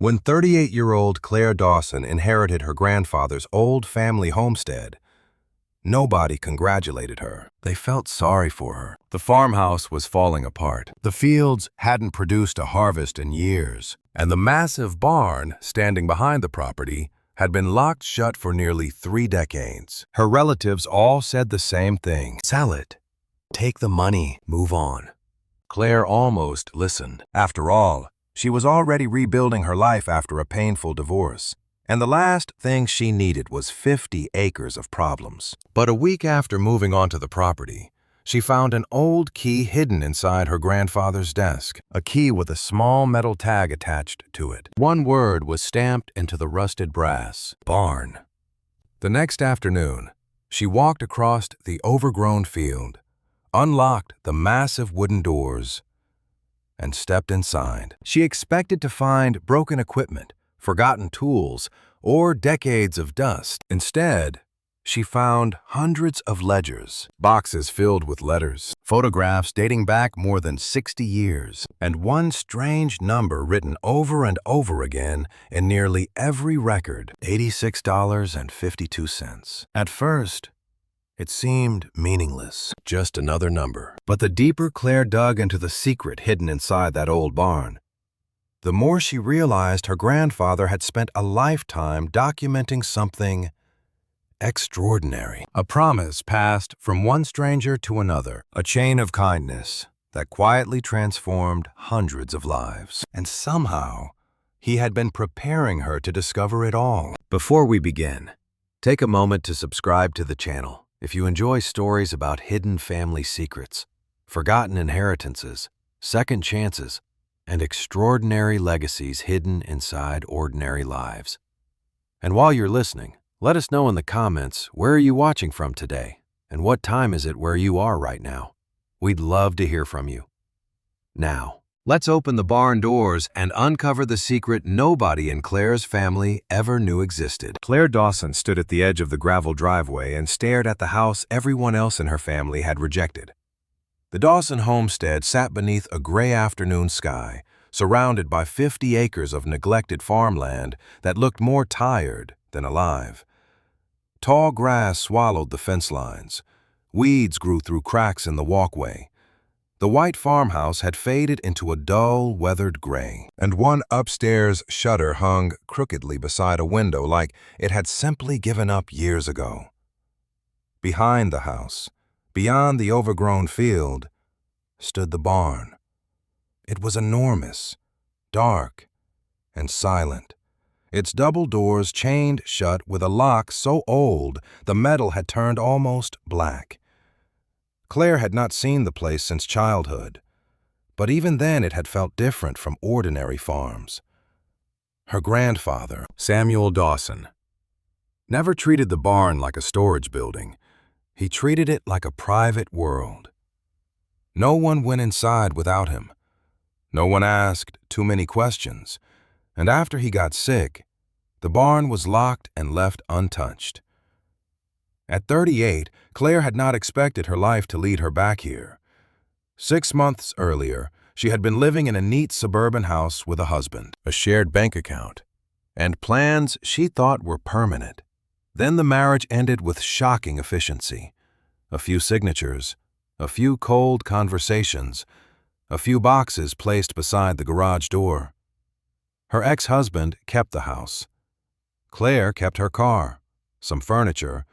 When 38-year-old Claire Dawson inherited her grandfather's old family homestead, nobody congratulated her. They felt sorry for her. The farmhouse was falling apart. The fields hadn't produced a harvest in years, and the massive barn standing behind the property had been locked shut for nearly 3 decades. Her relatives all said the same thing. Sell it. Take the money. Move on. Claire almost listened. After all, she was already rebuilding her life after a painful divorce, and the last thing she needed was 50 acres of problems. But a week after moving onto the property, she found an old key hidden inside her grandfather's desk, a key with a small metal tag attached to it. One word was stamped into the rusted brass: barn. The next afternoon, she walked across the overgrown field, unlocked the massive wooden doors, and stepped inside. She expected to find broken equipment, forgotten tools, or decades of dust. Instead, she found hundreds of ledgers, boxes filled with letters, photographs dating back more than 60 years, and one strange number written over and over again in nearly every record: $86.52. At first, it seemed meaningless, just another number. But the deeper Claire dug into the secret hidden inside that old barn, the more she realized her grandfather had spent a lifetime documenting something extraordinary. A promise passed from one stranger to another, a chain of kindness that quietly transformed hundreds of lives. And somehow, he had been preparing her to discover it all. Before we begin, take a moment to subscribe to the channel if you enjoy stories about hidden family secrets, forgotten inheritances, second chances, and extraordinary legacies hidden inside ordinary lives. And while you're listening, let us know in the comments, where are you watching from today, and what time is it where you are right now? We'd love to hear from you. Now, let's open the barn doors and uncover the secret nobody in Claire's family ever knew existed. Claire Dawson stood at the edge of the gravel driveway and stared at the house everyone else in her family had rejected. The Dawson homestead sat beneath a gray afternoon sky, surrounded by 50 acres of neglected farmland that looked more tired than alive. Tall grass swallowed the fence lines. Weeds grew through cracks in the walkway. The white farmhouse had faded into a dull, weathered gray, and one upstairs shutter hung crookedly beside a window like it had simply given up years ago. Behind the house, beyond the overgrown field, stood the barn. It was enormous, dark, and silent, its double doors chained shut with a lock so old the metal had turned almost black. Claire had not seen the place since childhood, but even then it had felt different from ordinary farms. Her grandfather, Samuel Dawson, never treated the barn like a storage building. He treated it like a private world. No one went inside without him. No one asked too many questions. And after he got sick, the barn was locked and left untouched. At 38, Claire had not expected her life to lead her back here. 6 months earlier, she had been living in a neat suburban house with a husband, a shared bank account, and plans she thought were permanent. Then the marriage ended with shocking efficiency. A few signatures, a few cold conversations, a few boxes placed beside the garage door. Her ex-husband kept the house. Claire kept her car, some furniture,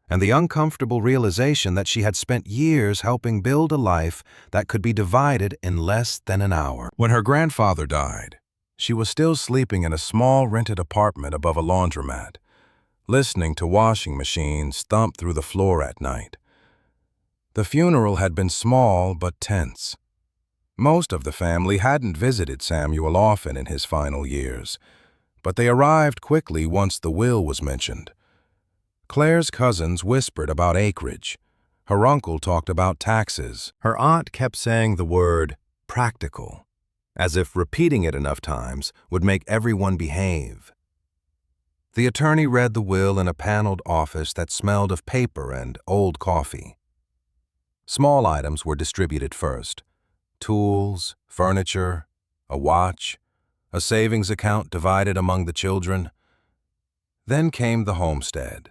and the uncomfortable realization that she had spent years helping build a life that could be divided in less than an hour. When her grandfather died, she was still sleeping in a small rented apartment above a laundromat, listening to washing machines thump through the floor at night. The funeral had been small but tense. Most of the family hadn't visited Samuel often in his final years, but they arrived quickly once the will was mentioned. Claire's cousins whispered about acreage. Her uncle talked about taxes. Her aunt kept saying the word practical, as if repeating it enough times would make everyone behave. The attorney read the will in a paneled office that smelled of paper and old coffee. Small items were distributed first: tools, furniture, a watch, a savings account divided among the children. Then came the homestead.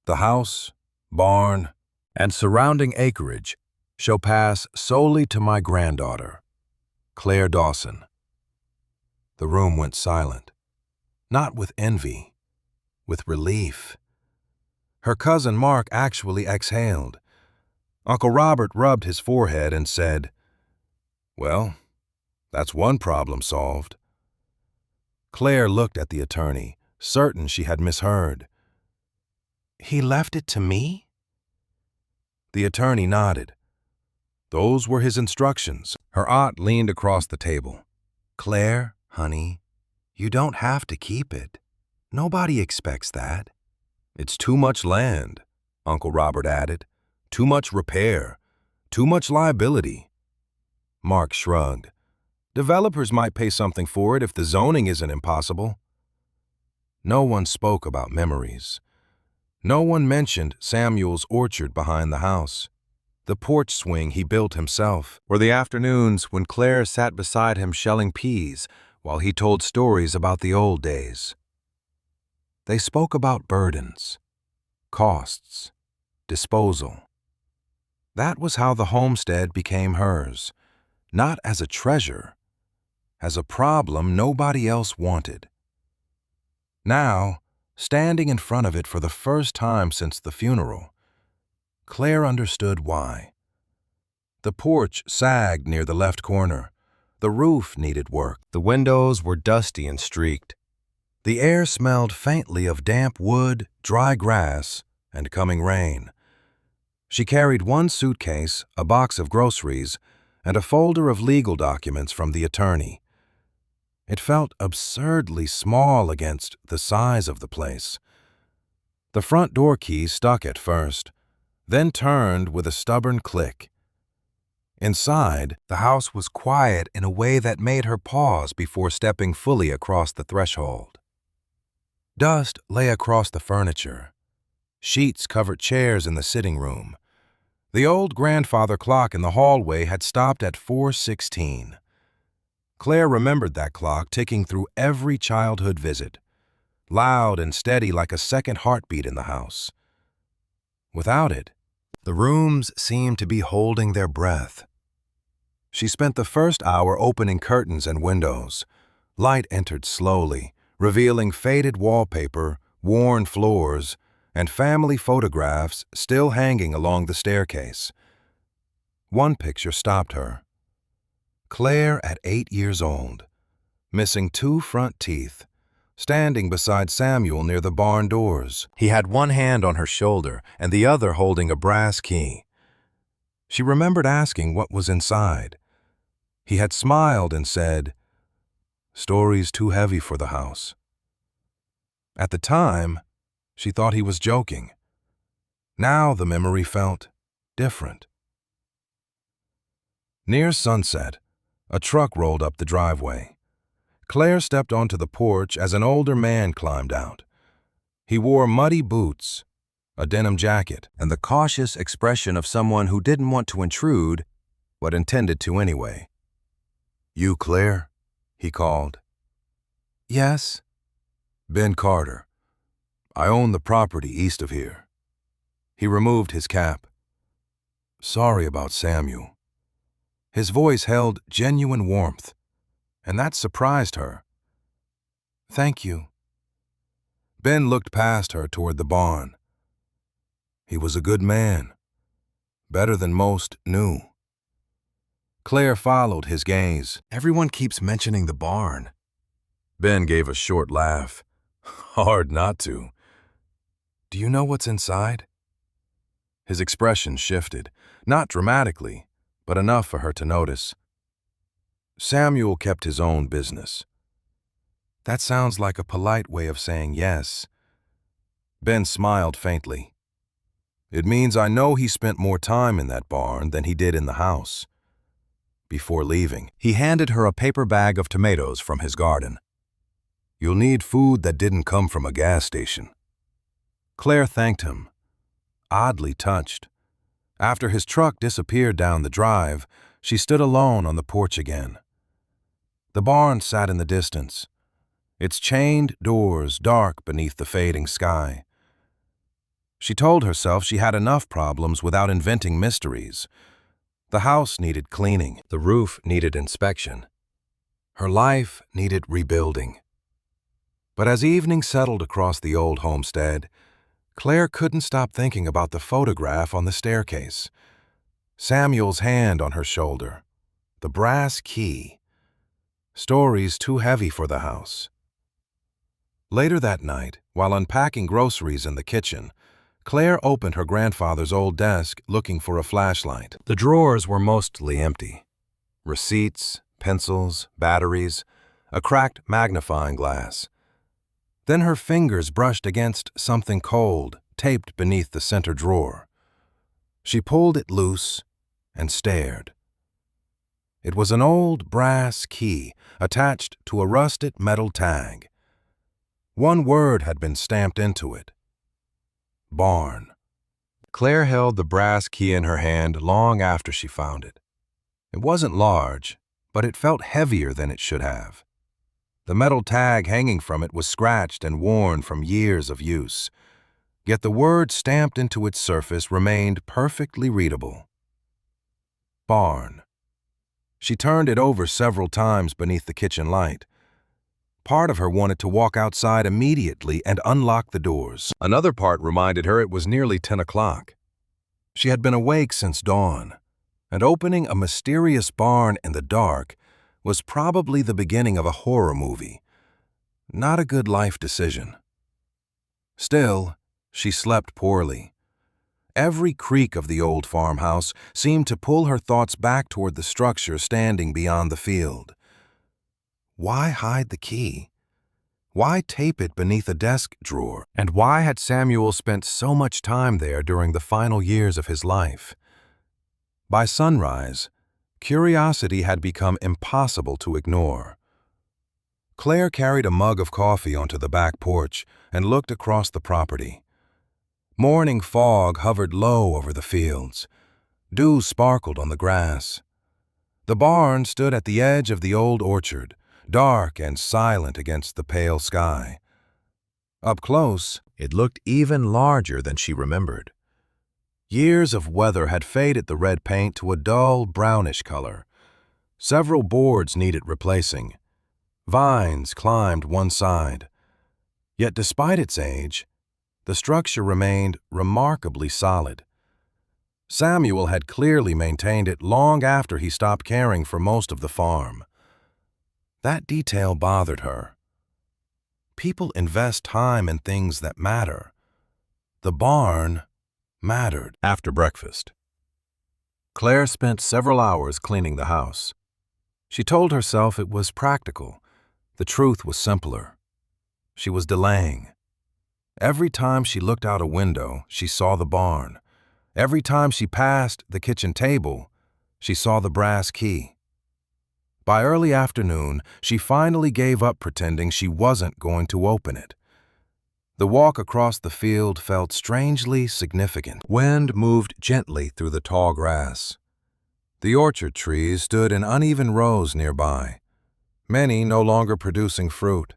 The house, barn, and surrounding acreage shall pass solely to my granddaughter, Claire Dawson. The room went silent, not with envy, with relief. Her cousin Mark actually exhaled. Uncle Robert rubbed his forehead and said, "Well, that's one problem solved." Claire looked at the attorney, certain she had misheard. "He left it to me?" The attorney nodded. Those were his instructions. Her aunt leaned across the table. "Claire, honey, you don't have to keep it. Nobody expects that." "It's too much land," Uncle Robert added. "Too much repair. Too much liability." Mark shrugged. "Developers might pay something for it if the zoning isn't impossible." No one spoke about memories. No one mentioned Samuel's orchard behind the house, the porch swing he built himself, or the afternoons when Claire sat beside him shelling peas while he told stories about the old days. They spoke about burdens, costs, disposal. That was how the homestead became hers, not as a treasure, as a problem nobody else wanted. Now, standing in front of it for the first time since the funeral, Claire understood why. The porch sagged near the left corner. The roof needed work. The windows were dusty and streaked. The air smelled faintly of damp wood, dry grass, and coming rain. She carried one suitcase, a box of groceries, and a folder of legal documents from the attorney. It felt absurdly small against the size of the place. The front door key stuck at first, then turned with a stubborn click. Inside, the house was quiet in a way that made her pause before stepping fully across the threshold. Dust lay across the furniture. Sheets covered chairs in the sitting room. The old grandfather clock in the hallway had stopped at 4:16. Claire remembered that clock ticking through every childhood visit, loud and steady like a second heartbeat in the house. Without it, the rooms seemed to be holding their breath. She spent the first hour opening curtains and windows. Light entered slowly, revealing faded wallpaper, worn floors, and family photographs still hanging along the staircase. One picture stopped her. Claire at 8 years old, missing 2 front teeth, standing beside Samuel near the barn doors. He had one hand on her shoulder and the other holding a brass key. She remembered asking what was inside. He had smiled and said, "Stories too heavy for the house." At the time, she thought he was joking. Now the memory felt different. Near sunset, a truck rolled up the driveway. Claire stepped onto the porch as an older man climbed out. He wore muddy boots, a denim jacket, and the cautious expression of someone who didn't want to intrude, but intended to anyway. "You, Claire?" he called. "Yes." "Ben Carter. I own the property east of here." He removed his cap. "Sorry about Samuel." His voice held genuine warmth, and that surprised her. "Thank you." Ben looked past her toward the barn. He was a good man, better than most knew. Claire followed his gaze. "Everyone keeps mentioning the barn." Ben gave a short laugh. "Hard not to." "Do you know what's inside?" His expression shifted, not dramatically, but enough for her to notice. Samuel kept his own business. That sounds like a polite way of saying yes. Ben smiled faintly. "It means I know he spent more time in that barn than he did in the house." Before leaving, he handed her a paper bag of tomatoes from his garden. "You'll need food that didn't come from a gas station." Claire thanked him, oddly touched. After his truck disappeared down the drive, she stood alone on the porch again. The barn sat in the distance, its chained doors dark beneath the fading sky. She told herself she had enough problems without inventing mysteries. The house needed cleaning. The roof needed inspection. Her life needed rebuilding. But as evening settled across the old homestead, Claire couldn't stop thinking about the photograph on the staircase, Samuel's hand on her shoulder, the brass key. Stories too heavy for the house. Later that night, while unpacking groceries in the kitchen, Claire opened her grandfather's old desk looking for a flashlight. The drawers were mostly empty. Receipts, pencils, batteries, a cracked magnifying glass. Then her fingers brushed against something cold, taped beneath the center drawer. She pulled it loose and stared. It was an old brass key attached to a rusted metal tag. One word had been stamped into it: barn. Claire held the brass key in her hand long after she found it. It wasn't large, but it felt heavier than it should have. The metal tag hanging from it was scratched and worn from years of use, yet the word stamped into its surface remained perfectly readable: barn. She turned it over several times beneath the kitchen light. Part of her wanted to walk outside immediately and unlock the doors. Another part reminded her it was nearly 10 o'clock. She had been awake since dawn, and opening a mysterious barn in the dark was probably the beginning of a horror movie. Not a good life decision. Still, she slept poorly. Every creak of the old farmhouse seemed to pull her thoughts back toward the structure standing beyond the field. Why hide the key? Why tape it beneath a desk drawer? And why had Samuel spent so much time there during the final years of his life? By sunrise, curiosity had become impossible to ignore. Claire carried a mug of coffee onto the back porch and looked across the property. Morning fog hovered low over the fields. Dew sparkled on the grass. The barn stood at the edge of the old orchard, dark and silent against the pale sky. Up close, it looked even larger than she remembered. Years of weather had faded the red paint to a dull, brownish color. Several boards needed replacing. Vines climbed one side. Yet despite its age, the structure remained remarkably solid. Samuel had clearly maintained it long after he stopped caring for most of the farm. That detail bothered her. People invest time in things that matter. The barn mattered. After breakfast, Claire spent several hours cleaning the house. She told herself it was practical. The truth was simpler. She was delaying. Every time she looked out a window, she saw the barn. Every time she passed the kitchen table, she saw the brass key. By early afternoon, she finally gave up pretending she wasn't going to open it. The walk across the field felt strangely significant. Wind moved gently through the tall grass. The orchard trees stood in uneven rows nearby, many no longer producing fruit.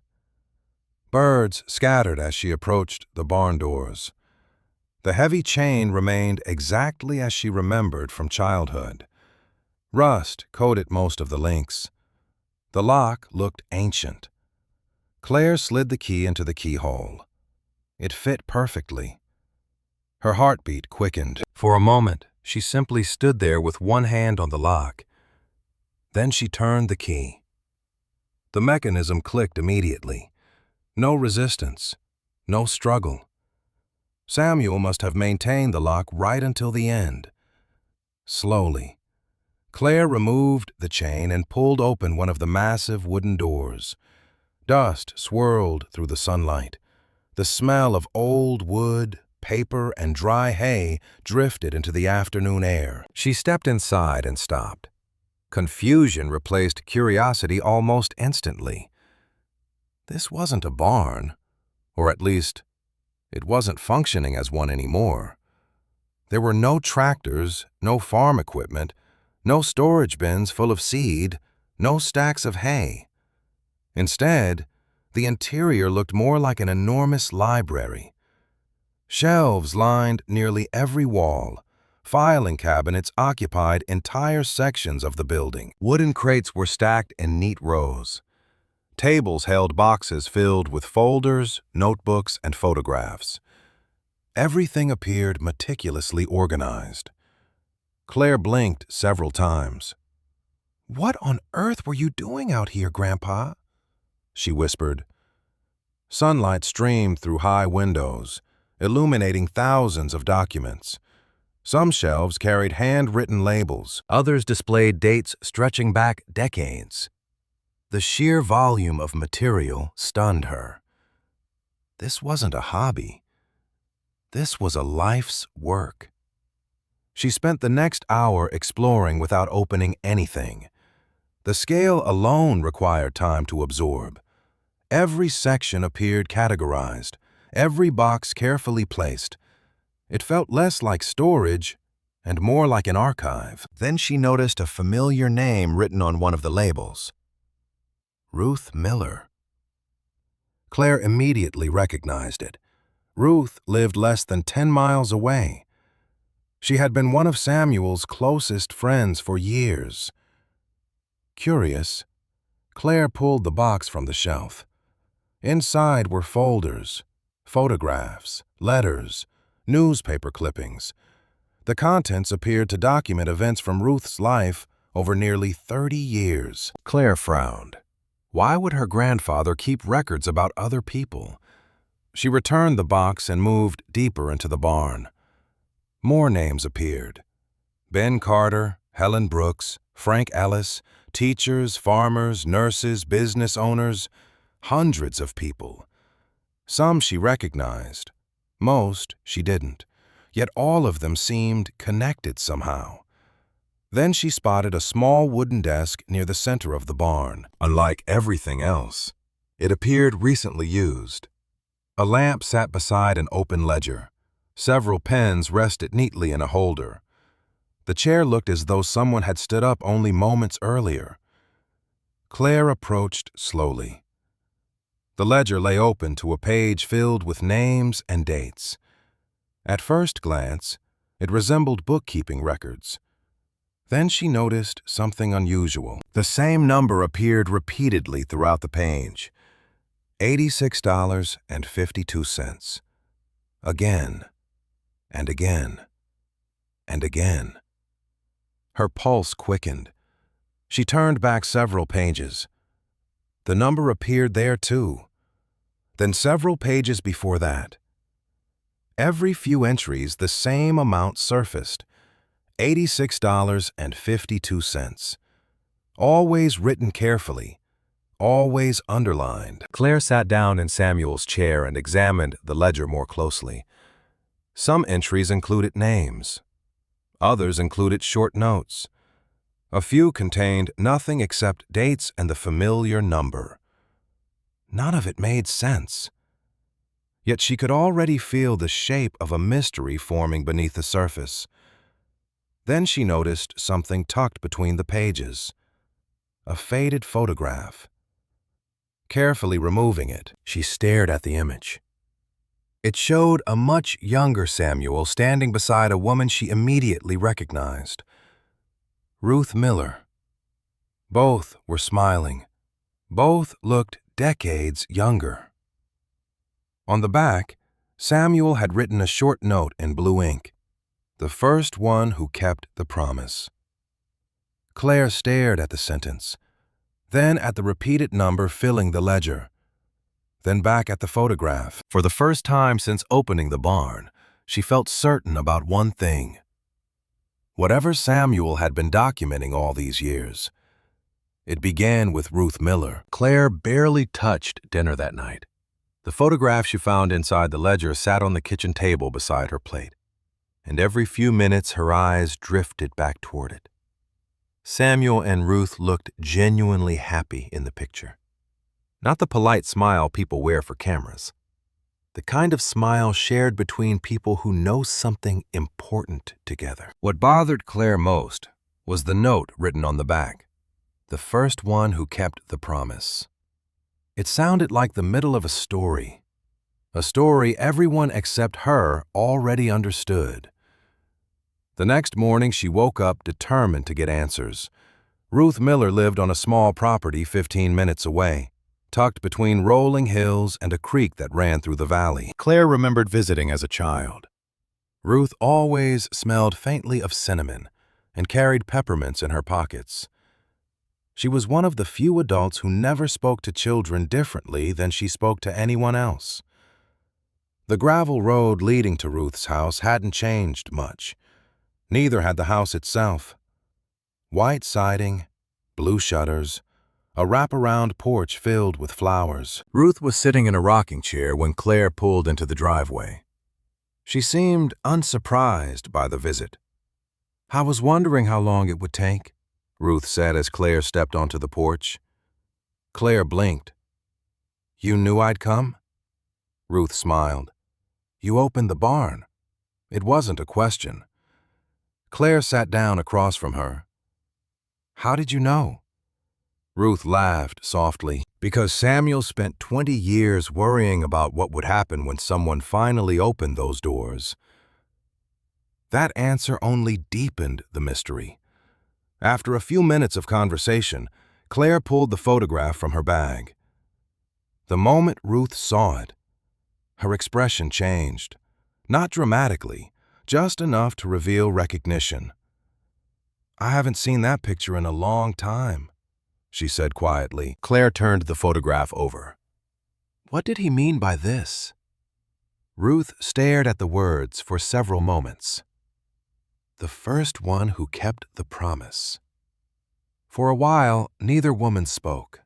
Birds scattered as she approached the barn doors. The heavy chain remained exactly as she remembered from childhood. Rust coated most of the links. The lock looked ancient. Claire slid the key into the keyhole. It fit perfectly. Her heartbeat quickened. For a moment, she simply stood there with one hand on the lock. Then she turned the key. The mechanism clicked immediately. No resistance, no struggle. Samuel must have maintained the lock right until the end. Slowly, Claire removed the chain and pulled open one of the massive wooden doors. Dust swirled through the sunlight. The smell of old wood, paper, and dry hay drifted into the afternoon air. She stepped inside and stopped. Confusion replaced curiosity almost instantly. This wasn't a barn, or at least, it wasn't functioning as one anymore. There were no tractors, no farm equipment, no storage bins full of seed, no stacks of hay. Instead, the interior looked more like an enormous library. Shelves lined nearly every wall. Filing cabinets occupied entire sections of the building. Wooden crates were stacked in neat rows. Tables held boxes filled with folders, notebooks, and photographs. Everything appeared meticulously organized. Claire blinked several times. "What on earth were you doing out here, Grandpa?" she whispered. Sunlight streamed through high windows, illuminating thousands of documents. Some shelves carried handwritten labels. Others displayed dates stretching back decades. The sheer volume of material stunned her. This wasn't a hobby. This was a life's work. She spent the next hour exploring without opening anything. The scale alone required time to absorb. Every section appeared categorized, every box carefully placed. It felt less like storage and more like an archive. Then she noticed a familiar name written on one of the labels. Ruth Miller. Claire immediately recognized it. Ruth lived less than 10 miles away. She had been one of Samuel's closest friends for years. Curious, Claire pulled the box from the shelf. Inside were folders, photographs, letters, newspaper clippings. The contents appeared to document events from Ruth's life over nearly 30 years. Claire frowned. Why would her grandfather keep records about other people? She returned the box and moved deeper into the barn. More names appeared. Ben Carter, Helen Brooks, Frank Ellis, teachers, farmers, nurses, business owners, hundreds of people. Some she recognized. Most she didn't. Yet all of them seemed connected somehow. Then she spotted a small wooden desk near the center of the barn. Unlike everything else, it appeared recently used. A lamp sat beside an open ledger. Several pens rested neatly in a holder. The chair looked as though someone had stood up only moments earlier. Claire approached slowly. The ledger lay open to a page filled with names and dates. At first glance, it resembled bookkeeping records. Then she noticed something unusual. The same number appeared repeatedly throughout the page. $86.52. Again, and again, and again. Her pulse quickened. She turned back several pages. The number appeared there too. Then several pages before that. Every few entries, the same amount surfaced. $86.52. Always written carefully, always underlined. Claire sat down in Samuel's chair and examined the ledger more closely. Some entries included names. Others included short notes. A few contained nothing except dates and the familiar number. None of it made sense. Yet she could already feel the shape of a mystery forming beneath the surface. Then she noticed something tucked between the pages. A faded photograph. Carefully removing it, she stared at the image. It showed a much younger Samuel standing beside a woman she immediately recognized. Ruth Miller. Both were smiling. Both looked decades younger. On the back, Samuel had written a short note in blue ink. The first one who kept the promise. Claire stared at the sentence, then at the repeated number filling the ledger, then back at the photograph. For the first time since opening the barn, she felt certain about one thing. Whatever Samuel had been documenting all these years, it began with Ruth Miller. Claire barely touched dinner that night. The photograph she found inside the ledger sat on the kitchen table beside her plate, and every few minutes her eyes drifted back toward it. Samuel and Ruth looked genuinely happy in the picture. Not the polite smile people wear for cameras. The kind of smile shared between people who know something important together. What bothered Claire most was the note written on the back. The first one who kept the promise. It sounded like the middle of a story everyone except her already understood. The next morning, she woke up determined to get answers. Ruth Miller lived on a small property 15 minutes away, tucked between rolling hills and a creek that ran through the valley. Claire remembered visiting as a child. Ruth always smelled faintly of cinnamon and carried peppermints in her pockets. She was one of the few adults who never spoke to children differently than she spoke to anyone else. The gravel road leading to Ruth's house hadn't changed much. Neither had the house itself. White siding, blue shutters, a wraparound porch filled with flowers. Ruth was sitting in a rocking chair when Claire pulled into the driveway. She seemed unsurprised by the visit. "I was wondering how long it would take," Ruth said as Claire stepped onto the porch. Claire blinked. "You knew I'd come?" Ruth smiled. "You opened the barn." It wasn't a question. Claire sat down across from her. "How did you know?" Ruth laughed softly. "Because Samuel spent 20 years worrying about what would happen when someone finally opened those doors." That answer only deepened the mystery. After a few minutes of conversation, Claire pulled the photograph from her bag. The moment Ruth saw it, her expression changed. Not dramatically, just enough to reveal recognition. "I haven't seen that picture in a long time," she said quietly. Claire turned the photograph over. "What did he mean by this?" Ruth stared at the words for several moments. The first one who kept the promise. For a while, neither woman spoke.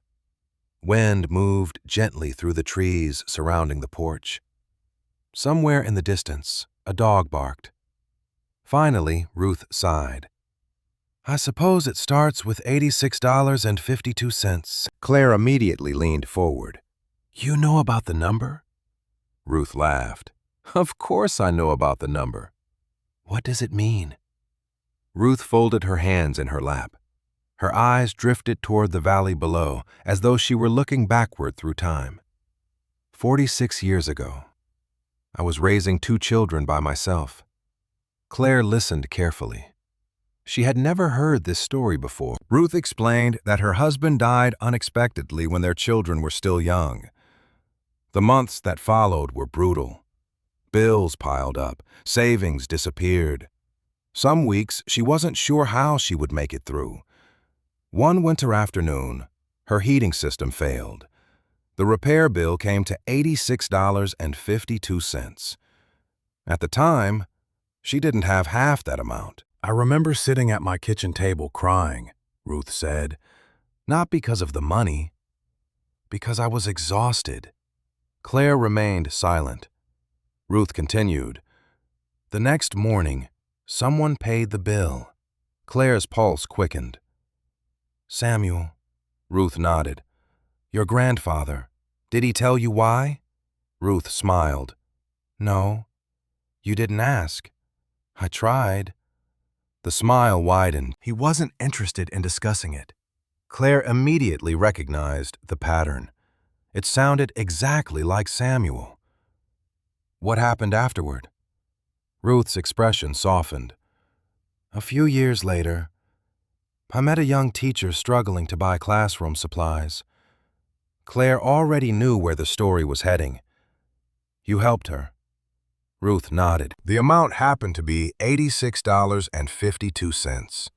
Wind moved gently through the trees surrounding the porch. Somewhere in the distance, a dog barked. Finally, Ruth sighed. "I suppose it starts with $86.52. Claire immediately leaned forward. "You know about the number?" Ruth laughed. "Of course I know about the number. What does it mean?" Ruth folded her hands in her lap. Her eyes drifted toward the valley below, as though she were looking backward through time. 46 years ago, I was raising 2 children by myself. Claire listened carefully. She had never heard this story before. Ruth explained that her husband died unexpectedly when their children were still young. The months that followed were brutal. Bills piled up, savings disappeared. Some weeks she wasn't sure how she would make it through. One winter afternoon, her heating system failed. The repair bill came to $86.52. At the time, she didn't have half that amount. "I remember sitting at my kitchen table crying," Ruth said. "Not because of the money, because I was exhausted." Claire remained silent. Ruth continued. "The next morning, someone paid the bill." Claire's pulse quickened. "Samuel," Ruth nodded. "Your grandfather. Did he tell you why?" Ruth smiled. "No. You didn't ask." "I tried." The smile widened. "He wasn't interested in discussing it." Claire immediately recognized the pattern. It sounded exactly like Samuel. "What happened afterward?" Ruth's expression softened. "A few years later, I met a young teacher struggling to buy classroom supplies. Claire already knew where the story was heading. You helped her." Ruth nodded. The amount happened to be $86.52.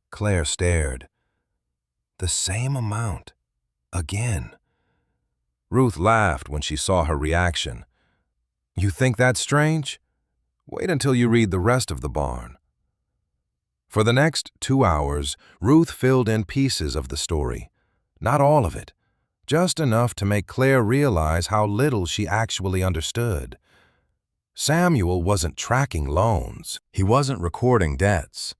Claire stared. The same amount. Again. Ruth laughed when she saw her reaction. "You think that's strange? Wait until you read the rest of the barn." For the next 2 hours, Ruth filled in pieces of the story. Not all of it. Just enough to make Claire realize how little she actually understood. Samuel wasn't tracking loans. He wasn't recording debts.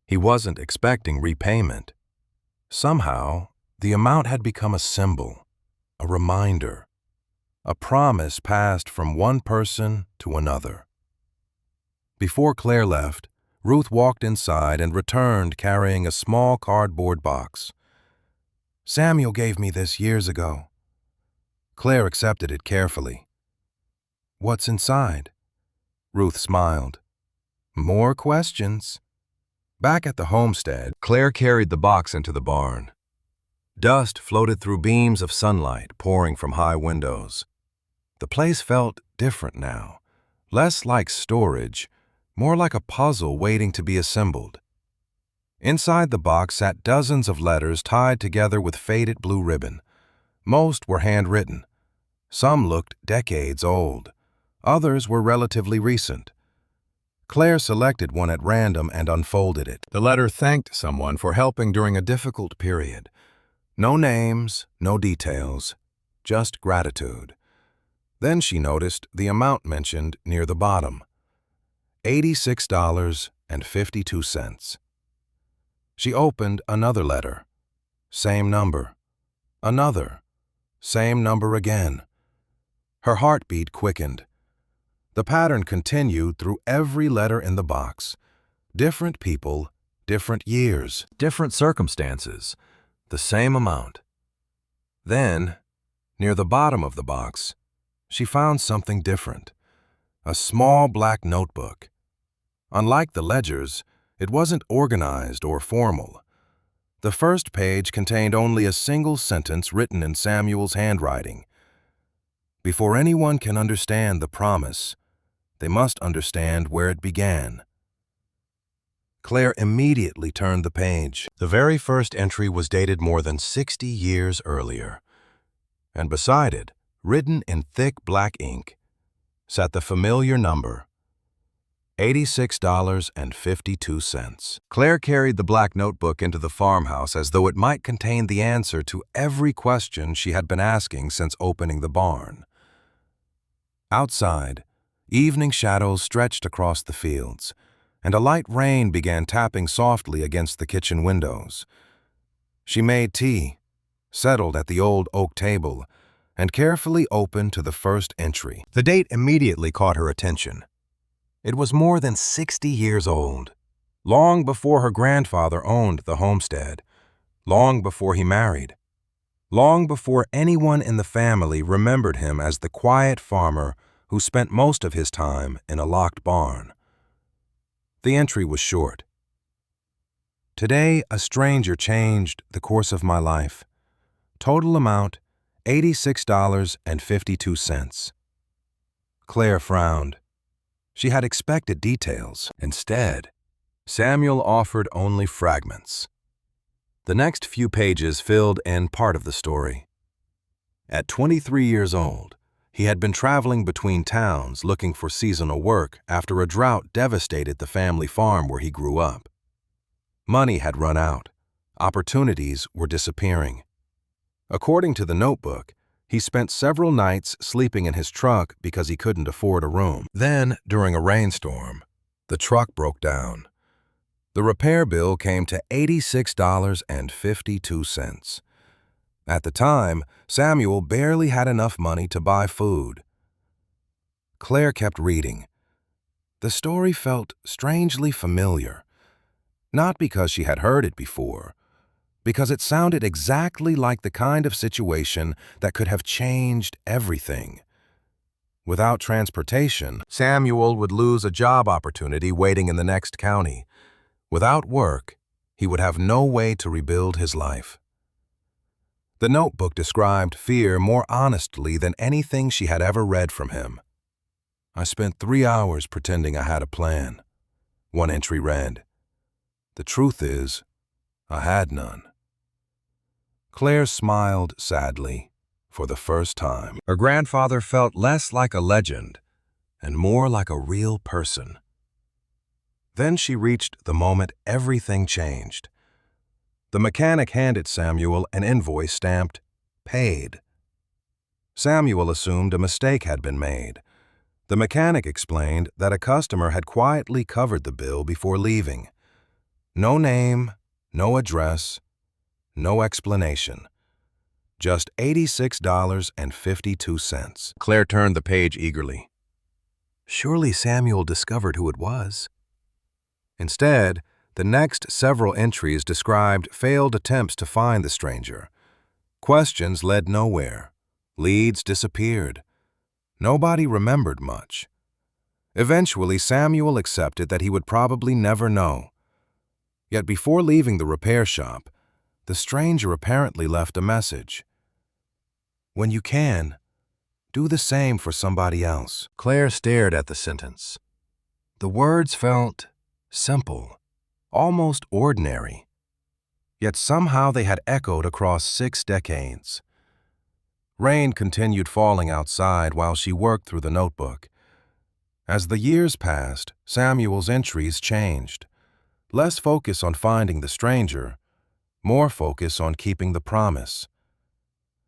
He wasn't expecting repayment. Somehow, the amount had become a symbol, a reminder, a promise passed from one person to another. Before Claire left, Ruth walked inside and returned carrying a small cardboard box. "Samuel gave me this years ago." Claire accepted it carefully. "What's inside?" Ruth smiled. "More questions." Back at the homestead, Claire carried the box into the barn. Dust floated through beams of sunlight pouring from high windows. The place felt different now, less like storage, more like a puzzle waiting to be assembled. Inside the box sat dozens of letters tied together with faded blue ribbon. Most were handwritten. Some looked decades old. Others were relatively recent. Claire selected one at random and unfolded it. The letter thanked someone for helping during a difficult period. No names, no details, just gratitude. Then she noticed the amount mentioned near the bottom, $86.52. She opened another letter. Same number. Another. Same number again. Her heartbeat quickened. The pattern continued through every letter in the box. Different people, different years, different circumstances, the same amount. Then, near the bottom of the box, she found something different. A small black notebook. Unlike the ledgers, it wasn't organized or formal. The first page contained only a single sentence written in Samuel's handwriting. "Before anyone can understand the promise, they must understand where it began." Claire immediately turned the page. The very first entry was dated more than 60 years earlier. And beside it, written in thick black ink, sat the familiar number, $86.52. Claire carried the black notebook into the farmhouse as though it might contain the answer to every question she had been asking since opening the barn. Outside, evening shadows stretched across the fields, and a light rain began tapping softly against the kitchen windows. She made tea, settled at the old oak table, and carefully opened to the first entry. The date immediately caught her attention. It was more than 60 years old, long before her grandfather owned the homestead, long before he married, long before anyone in the family remembered him as the quiet farmer who spent most of his time in a locked barn. The entry was short. "Today, a stranger changed the course of my life. Total amount, $86.52. Claire frowned. She had expected details. Instead, Samuel offered only fragments. The next few pages filled in part of the story. At 23 years old, he had been traveling between towns looking for seasonal work after a drought devastated the family farm where he grew up. Money had run out. Opportunities were disappearing. According to the notebook, he spent several nights sleeping in his truck because he couldn't afford a room. Then, during a rainstorm, the truck broke down. The repair bill came to $86.52. At the time, Samuel barely had enough money to buy food. Claire kept reading. The story felt strangely familiar, not because she had heard it before, because it sounded exactly like the kind of situation that could have changed everything. Without transportation, Samuel would lose a job opportunity waiting in the next county. Without work, he would have no way to rebuild his life. The notebook described fear more honestly than anything she had ever read from him. "I spent 3 hours pretending I had a plan," one entry read. "The truth is, I had none." Claire smiled sadly for the first time. Her grandfather felt less like a legend and more like a real person. Then she reached the moment everything changed. The mechanic handed Samuel an invoice stamped, "Paid." Samuel assumed a mistake had been made. The mechanic explained that a customer had quietly covered the bill before leaving. No name, no address, no explanation. Just $86.52. Claire turned the page eagerly. Surely Samuel discovered who it was. Instead, the next several entries described failed attempts to find the stranger. Questions led nowhere. Leads disappeared. Nobody remembered much. Eventually, Samuel accepted that he would probably never know. Yet before leaving the repair shop, the stranger apparently left a message. "When you can, do the same for somebody else." Claire stared at the sentence. The words felt simple, almost ordinary. Yet somehow they had echoed across 6 decades. Rain continued falling outside while she worked through the notebook. As the years passed, Samuel's entries changed. Less focus on finding the stranger, more focus on keeping the promise.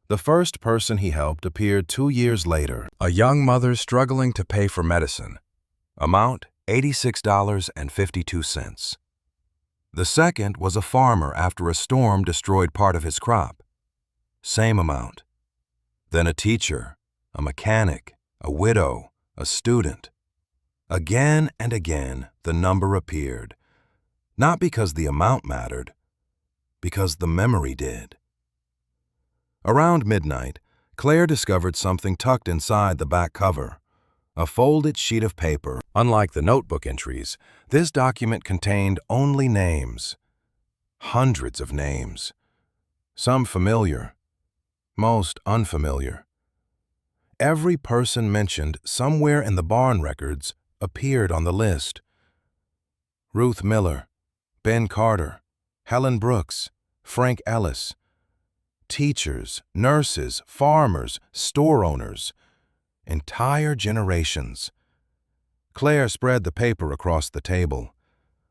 The first person he helped appeared 2 years later, a young mother struggling to pay for medicine. Amount $86.52. The second was a farmer after a storm destroyed part of his crop. Same amount. Then a teacher, a mechanic, a widow, a student. Again and again, the number appeared. Not because the amount mattered, because the memory did. Around midnight, Claire discovered something tucked inside the back cover. A folded sheet of paper. Unlike the notebook entries, this document contained only names. Hundreds of names. Some familiar, most unfamiliar. Every person mentioned somewhere in the barn records appeared on the list. Ruth Miller, Ben Carter, Helen Brooks, Frank Ellis. Teachers, nurses, farmers, store owners. Entire generations. Claire spread the paper across the table.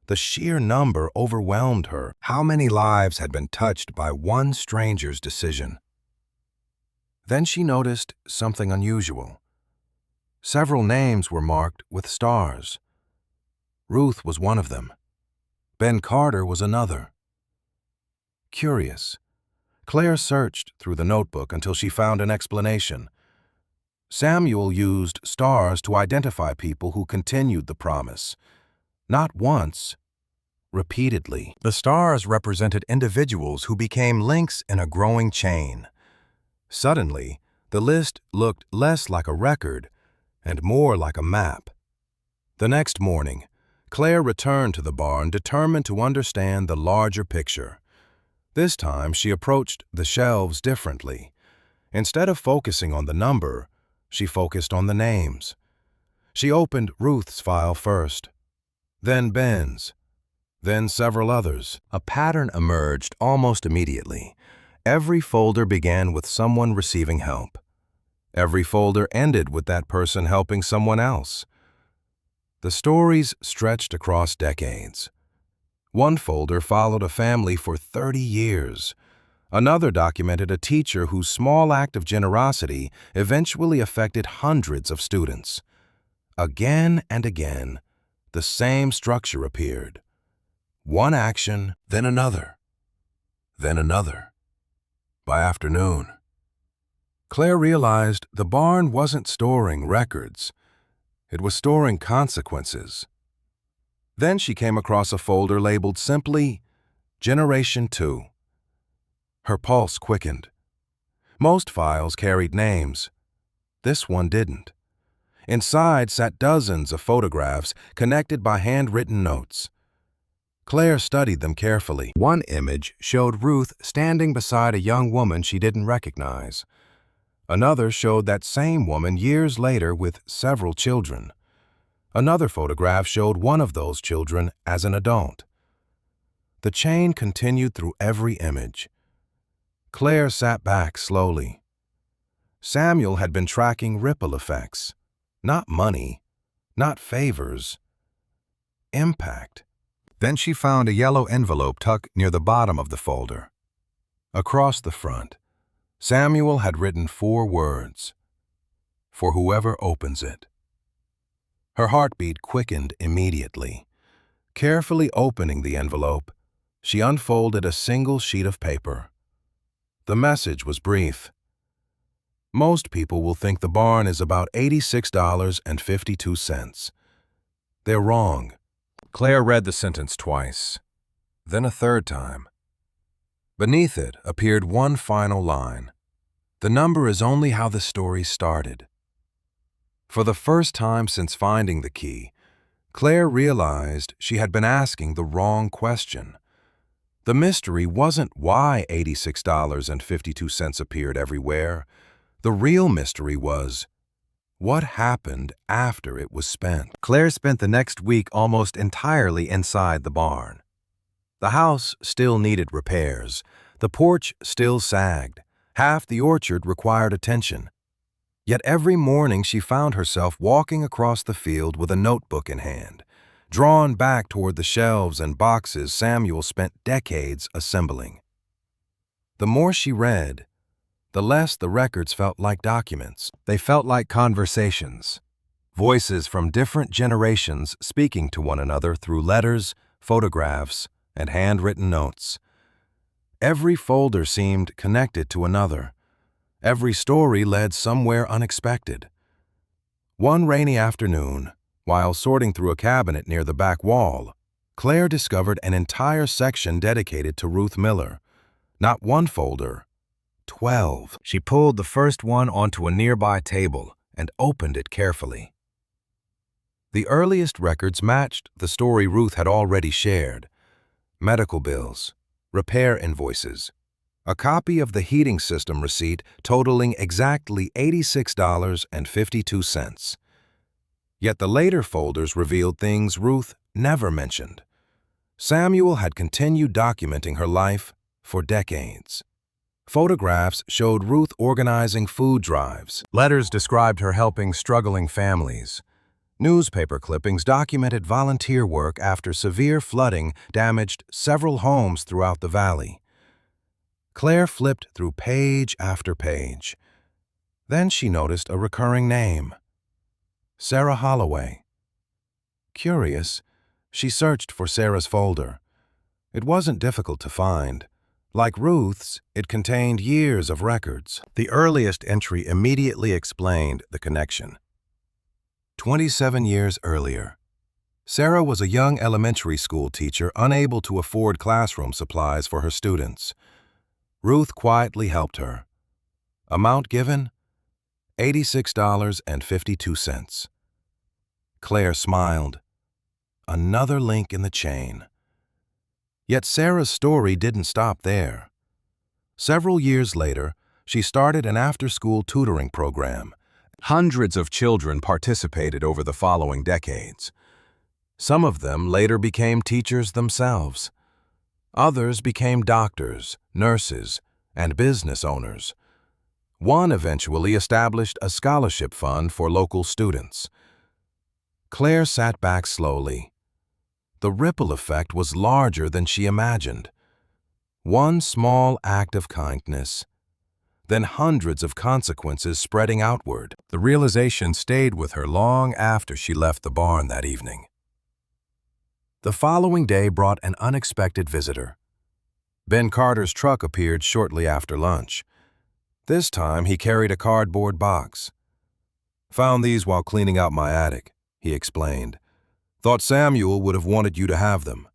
The sheer number overwhelmed her. How many lives had been touched by one stranger's decision? Then she noticed something unusual. Several names were marked with stars. Ruth was one of them. Ben Carter was another. Curious, Claire searched through the notebook until she found an explanation. Samuel used stars to identify people who continued the promise. Not once, repeatedly. The stars represented individuals who became links in a growing chain. Suddenly, the list looked less like a record and more like a map. The next morning, Claire returned to the barn determined to understand the larger picture. This time, she approached the shelves differently. Instead of focusing on the number, she focused on the names. She opened Ruth's file first, then Ben's, then several others. A pattern emerged almost immediately. Every folder began with someone receiving help. Every folder ended with that person helping someone else. The stories stretched across decades. One folder followed a family for 30 years. Another documented a teacher whose small act of generosity eventually affected hundreds of students. Again and again, the same structure appeared. One action, then another, then another. By afternoon, Claire realized the barn wasn't storing records. It was storing consequences. Then she came across a folder labeled simply Generation 2. Her pulse quickened. Most files carried names. This one didn't. Inside sat dozens of photographs connected by handwritten notes. Claire studied them carefully. One image showed Ruth standing beside a young woman she didn't recognize. Another showed that same woman years later with several children. Another photograph showed one of those children as an adult. The chain continued through every image. Claire sat back slowly. Samuel had been tracking ripple effects. Not money, not favors. Impact. Then she found a yellow envelope tucked near the bottom of the folder. Across the front, Samuel had written 4 words. For whoever opens it. Her heartbeat quickened immediately. Carefully opening the envelope, she unfolded a single sheet of paper. The message was brief. Most people will think the barn is about $86.52. They're wrong. Claire read the sentence twice, then a third time. Beneath it appeared one final line. The number is only how the story started. For the first time since finding the key, Claire realized she had been asking the wrong question. The mystery wasn't why $86.52 appeared everywhere. The real mystery was, what happened after it was spent? Claire spent the next week almost entirely inside the barn. The house still needed repairs. The porch still sagged. Half the orchard required attention. Yet every morning she found herself walking across the field with a notebook in hand, drawn back toward the shelves and boxes Samuel spent decades assembling. The more she read, the less the records felt like documents. They felt like conversations, voices from different generations speaking to one another through letters, photographs, and handwritten notes. Every folder seemed connected to another. Every story led somewhere unexpected. One rainy afternoon, while sorting through a cabinet near the back wall, Claire discovered an entire section dedicated to Ruth Miller. Not one folder, 12. She pulled the first one onto a nearby table and opened it carefully. The earliest records matched the story Ruth had already shared: medical bills, repair invoices, a copy of the heating system receipt totaling exactly $86.52. Yet the later folders revealed things Ruth never mentioned. Samuel had continued documenting her life for decades. Photographs showed Ruth organizing food drives. Letters described her helping struggling families. Newspaper clippings documented volunteer work after severe flooding damaged several homes throughout the valley. Claire flipped through page after page. Then she noticed a recurring name: Sarah Holloway. Curious, she searched for Sarah's folder. It wasn't difficult to find. Like Ruth's, it contained years of records. The earliest entry immediately explained the connection. 27 years earlier, Sarah was a young elementary school teacher unable to afford classroom supplies for her students. Ruth quietly helped her. Amount given: $86.52. Claire smiled. Another link in the chain. Yet Sarah's story didn't stop there. Several years later, she started an after-school tutoring program. Hundreds of children participated over the following decades. Some of them later became teachers themselves. Others became doctors, nurses, and business owners. One eventually established a scholarship fund for local students. Claire sat back slowly. The ripple effect was larger than she imagined. One small act of kindness, then hundreds of consequences spreading outward. The realization stayed with her long after she left the barn that evening. The following day brought an unexpected visitor. Ben Carter's truck appeared shortly after lunch. This time he carried a cardboard box. "Found these while cleaning out my attic," he explained. "Thought Samuel would have wanted you to have them."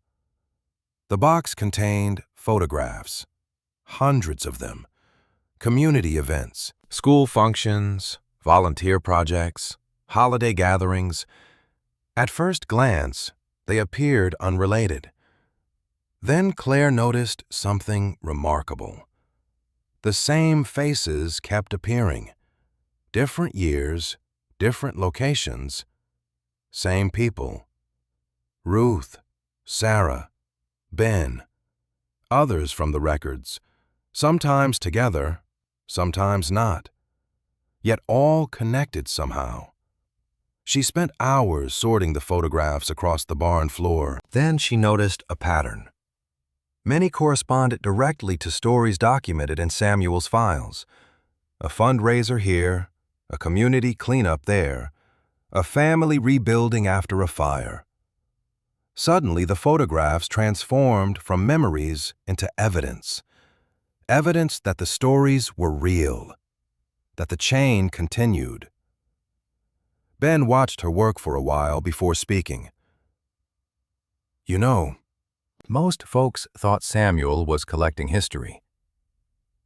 The box contained photographs, hundreds of them, community events, school functions, volunteer projects, holiday gatherings. At first glance, they appeared unrelated. Then Claire noticed something remarkable. The same faces kept appearing. Different years, different locations, same people. Ruth, Sarah, Ben, others from the records, sometimes together, sometimes not, yet all connected somehow. She spent hours sorting the photographs across the barn floor. Then she noticed a pattern. Many corresponded directly to stories documented in Samuel's files. A fundraiser here, a community cleanup there, a family rebuilding after a fire. Suddenly, the photographs transformed from memories into evidence. Evidence that the stories were real, that the chain continued. Ben watched her work for a while before speaking. You know, most folks thought Samuel was collecting history.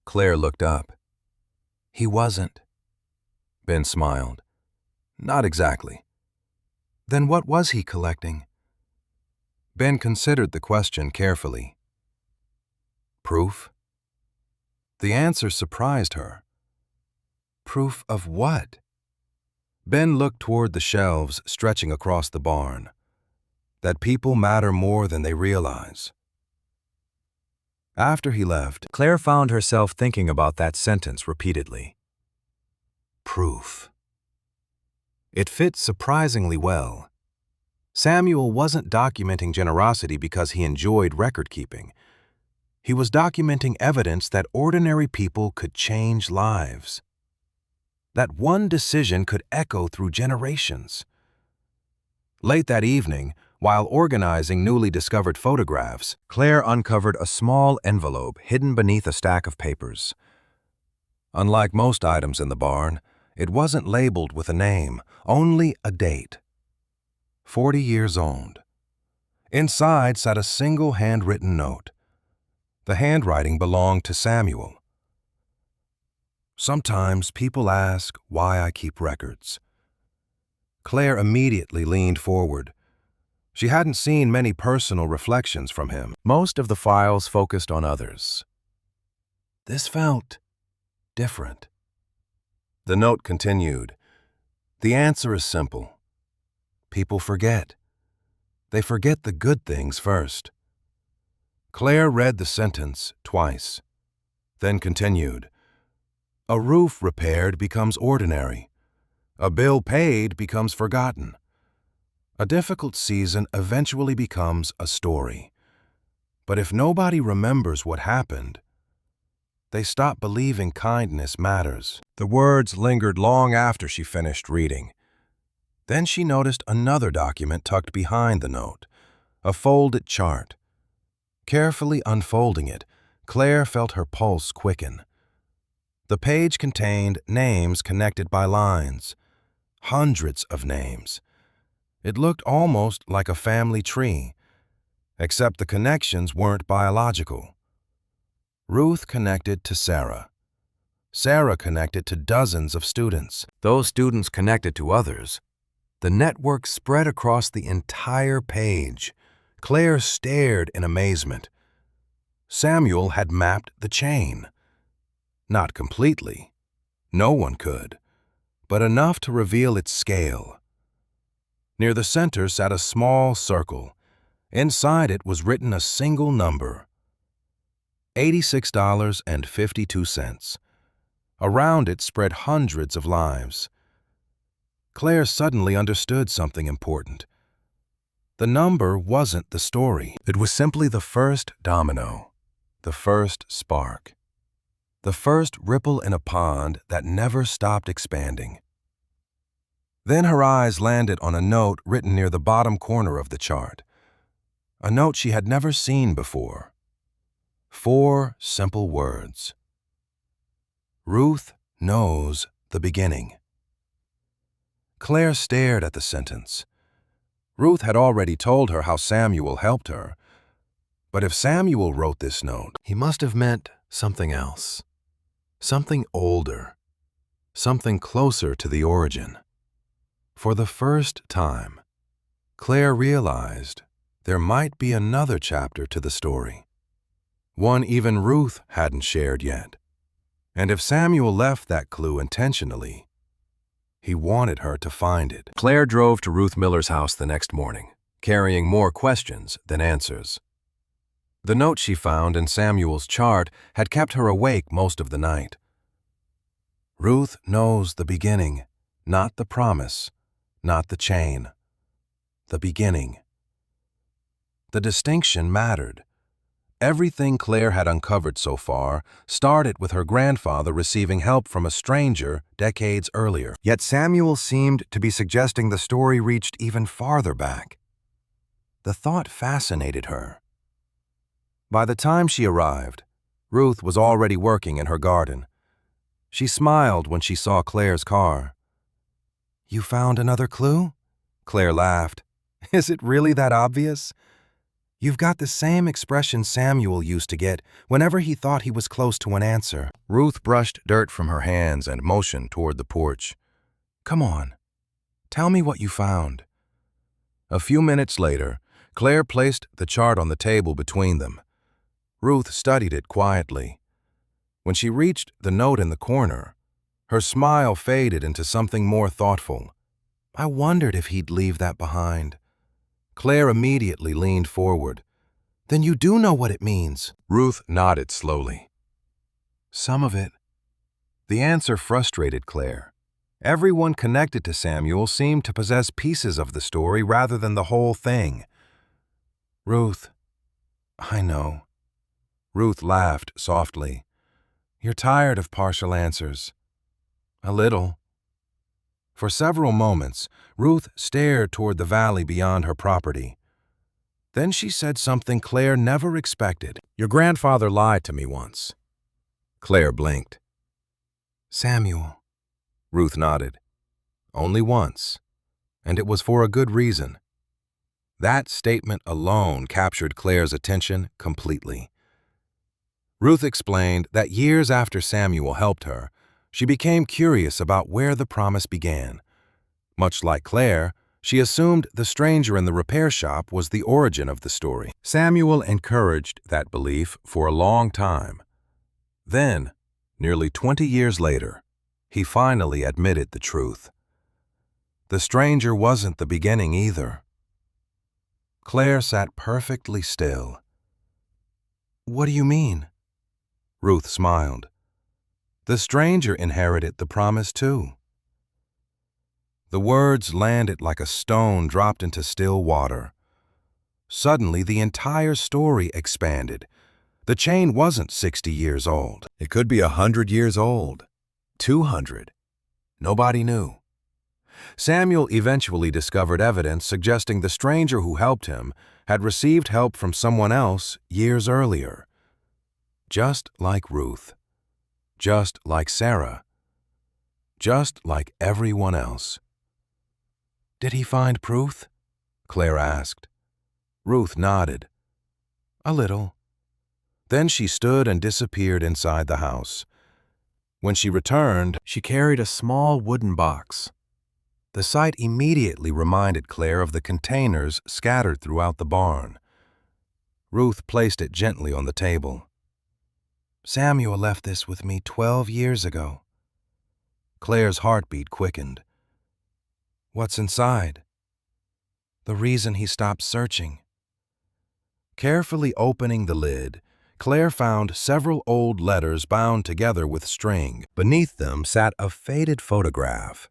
Claire looked up. He wasn't. Ben smiled. Not exactly. Then what was he collecting? Ben considered the question carefully. Proof? The answer surprised her. Proof of what? Ben looked toward the shelves stretching across the barn. That people matter more than they realize. After he left, Claire found herself thinking about that sentence repeatedly. Proof. It fit surprisingly well. Samuel wasn't documenting generosity because he enjoyed record-keeping. He was documenting evidence that ordinary people could change lives. That one decision could echo through generations. Late that evening, while organizing newly discovered photographs, Claire uncovered a small envelope hidden beneath a stack of papers. Unlike most items in the barn, it wasn't labeled with a name, only a date. 40 years old. Inside sat a single handwritten note. The handwriting belonged to Samuel. Sometimes people ask why I keep records. Claire immediately leaned forward. She hadn't seen many personal reflections from him. Most of the files focused on others. This felt different. The note continued. The answer is simple. People forget. They forget the good things first. Claire read the sentence twice, then continued. A roof repaired becomes ordinary. A bill paid becomes forgotten. A difficult season eventually becomes a story. But if nobody remembers what happened, they stop believing kindness matters. The words lingered long after she finished reading. Then she noticed another document tucked behind the note, a folded chart. Carefully unfolding it, Claire felt her pulse quicken. The page contained names connected by lines, hundreds of names. It looked almost like a family tree, except the connections weren't biological. Ruth connected to Sarah. Sarah connected to dozens of students. Those students connected to others. The network spread across the entire page. Claire stared in amazement. Samuel had mapped the chain. Not completely. No one could, but enough to reveal its scale. Near the center sat a small circle. Inside it was written a single number, $86.52. Around it spread hundreds of lives. Claire suddenly understood something important. The number wasn't the story. It was simply the first domino, the first spark, the first ripple in a pond that never stopped expanding. Then her eyes landed on a note written near the bottom corner of the chart, a note she had never seen before. 4 simple words. Ruth knows the beginning. Claire stared at the sentence. Ruth had already told her how Samuel helped her. But if Samuel wrote this note, he must have meant something else. Something older. Something closer to the origin. For the first time, Claire realized there might be another chapter to the story. One even Ruth hadn't shared yet. And if Samuel left that clue intentionally, he wanted her to find it. Claire drove to Ruth Miller's house the next morning, carrying more questions than answers. The note she found in Samuel's chart had kept her awake most of the night. Ruth knows the beginning, not the promise, not the chain. The beginning. The distinction mattered. Everything Claire had uncovered so far started with her grandfather receiving help from a stranger decades earlier. Yet Samuel seemed to be suggesting the story reached even farther back. The thought fascinated her. By the time she arrived, Ruth was already working in her garden. She smiled when she saw Claire's car. "You found another clue?" Claire laughed. "Is it really that obvious?" You've got the same expression Samuel used to get whenever he thought he was close to an answer. Ruth brushed dirt from her hands and motioned toward the porch. Come on, tell me what you found. A few minutes later, Claire placed the chart on the table between them. Ruth studied it quietly. When she reached the note in the corner, her smile faded into something more thoughtful. I wondered if he'd leave that behind. Claire immediately leaned forward. Then you do know what it means. Ruth nodded slowly. Some of it. The answer frustrated Claire. Everyone connected to Samuel seemed to possess pieces of the story rather than the whole thing. Ruth, I know. Ruth laughed softly. You're tired of partial answers. A little. For several moments, Ruth stared toward the valley beyond her property. Then she said something Claire never expected. Your grandfather lied to me once. Claire blinked. Samuel. Ruth nodded. Only once, and it was for a good reason. That statement alone captured Claire's attention completely. Ruth explained that years after Samuel helped her, she became curious about where the promise began. Much like Claire, she assumed the stranger in the repair shop was the origin of the story. Samuel encouraged that belief for a long time. Then, nearly 20 years later, he finally admitted the truth. The stranger wasn't the beginning either. Claire sat perfectly still. What do you mean? Ruth smiled. The stranger inherited the promise too. The words landed like a stone dropped into still water. Suddenly, the entire story expanded. The chain wasn't 60 years old. It could be 100 years old. 200. Nobody knew. Samuel eventually discovered evidence suggesting the stranger who helped him had received help from someone else years earlier. Just like Ruth. Just like Sarah. Just like everyone else. Did he find proof? Claire asked. Ruth nodded. A little. Then she stood and disappeared inside the house. When she returned, she carried a small wooden box. The sight immediately reminded Claire of the containers scattered throughout the barn. Ruth placed it gently on the table. Samuel left this with me 12 years ago. Claire's heartbeat quickened. What's inside? The reason he stopped searching. Carefully opening the lid, Claire found several old letters bound together with string. Beneath them sat a faded photograph.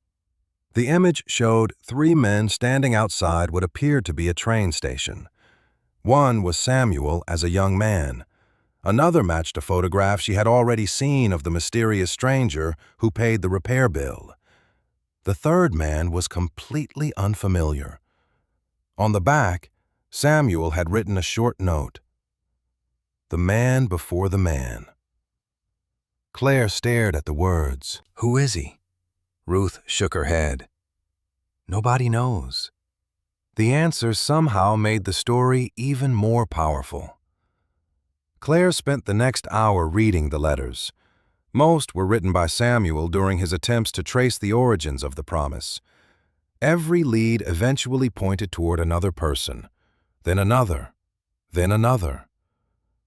The image showed 3 men standing outside what appeared to be a train station. One was Samuel as a young man. Another matched a photograph she had already seen of the mysterious stranger who paid the repair bill. The third man was completely unfamiliar. On the back, Samuel had written a short note. The man before the man. Claire stared at the words. Who is he? Ruth shook her head. Nobody knows. The answer somehow made the story even more powerful. Claire spent the next hour reading the letters. Most were written by Samuel during his attempts to trace the origins of the promise. Every lead eventually pointed toward another person, then another, then another.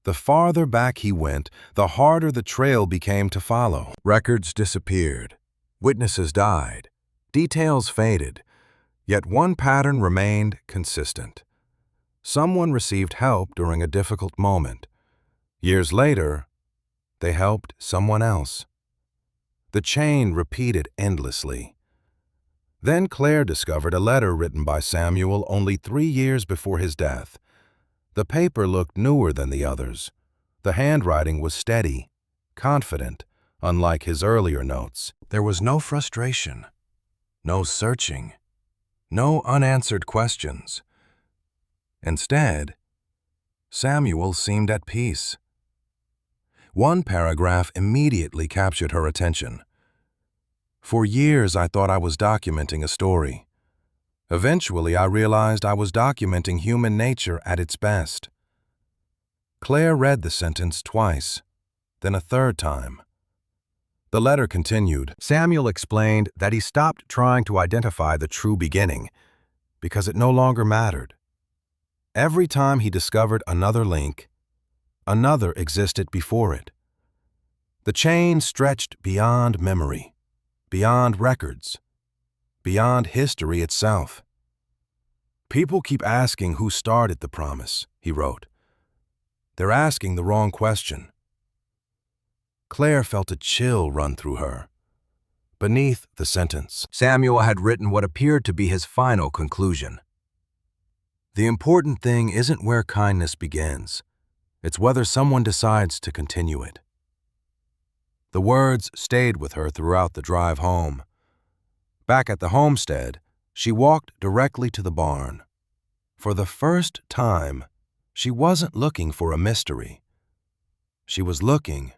The farther back he went, the harder the trail became to follow. Records disappeared. Witnesses died. Details faded. Yet one pattern remained consistent. Someone received help during a difficult moment. Years later, they helped someone else. The chain repeated endlessly. Then Claire discovered a letter written by Samuel only 3 years before his death. The paper looked newer than the others. The handwriting was steady, confident, unlike his earlier notes. There was no frustration, no searching, no unanswered questions. Instead, Samuel seemed at peace. One paragraph immediately captured her attention. For years, I thought I was documenting a story. Eventually, I realized I was documenting human nature at its best. Claire read the sentence twice, then a third time. The letter continued. Samuel explained that he stopped trying to identify the true beginning because it no longer mattered. Every time he discovered another link, another existed before it. The chain stretched beyond memory, beyond records, beyond history itself. People keep asking who started the promise, he wrote. They're asking the wrong question. Claire felt a chill run through her. Beneath the sentence, Samuel had written what appeared to be his final conclusion. The important thing isn't where kindness begins. It's whether someone decides to continue it. The words stayed with her throughout the drive home. Back at the homestead, she walked directly to the barn. For the first time, she wasn't looking for a mystery. She was looking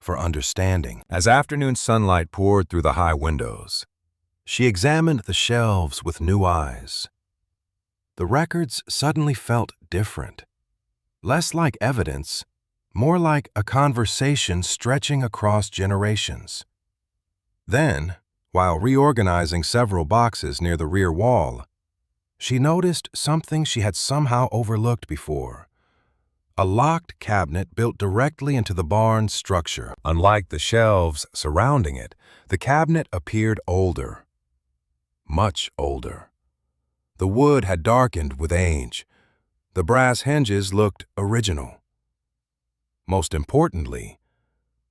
for understanding. As afternoon sunlight poured through the high windows, she examined the shelves with new eyes. The records suddenly felt different. Less like evidence, more like a conversation stretching across generations. Then, while reorganizing several boxes near the rear wall, she noticed something she had somehow overlooked before. A locked cabinet built directly into the barn's structure. Unlike the shelves surrounding it, the cabinet appeared older. Much older. The wood had darkened with age. The brass hinges looked original. Most importantly,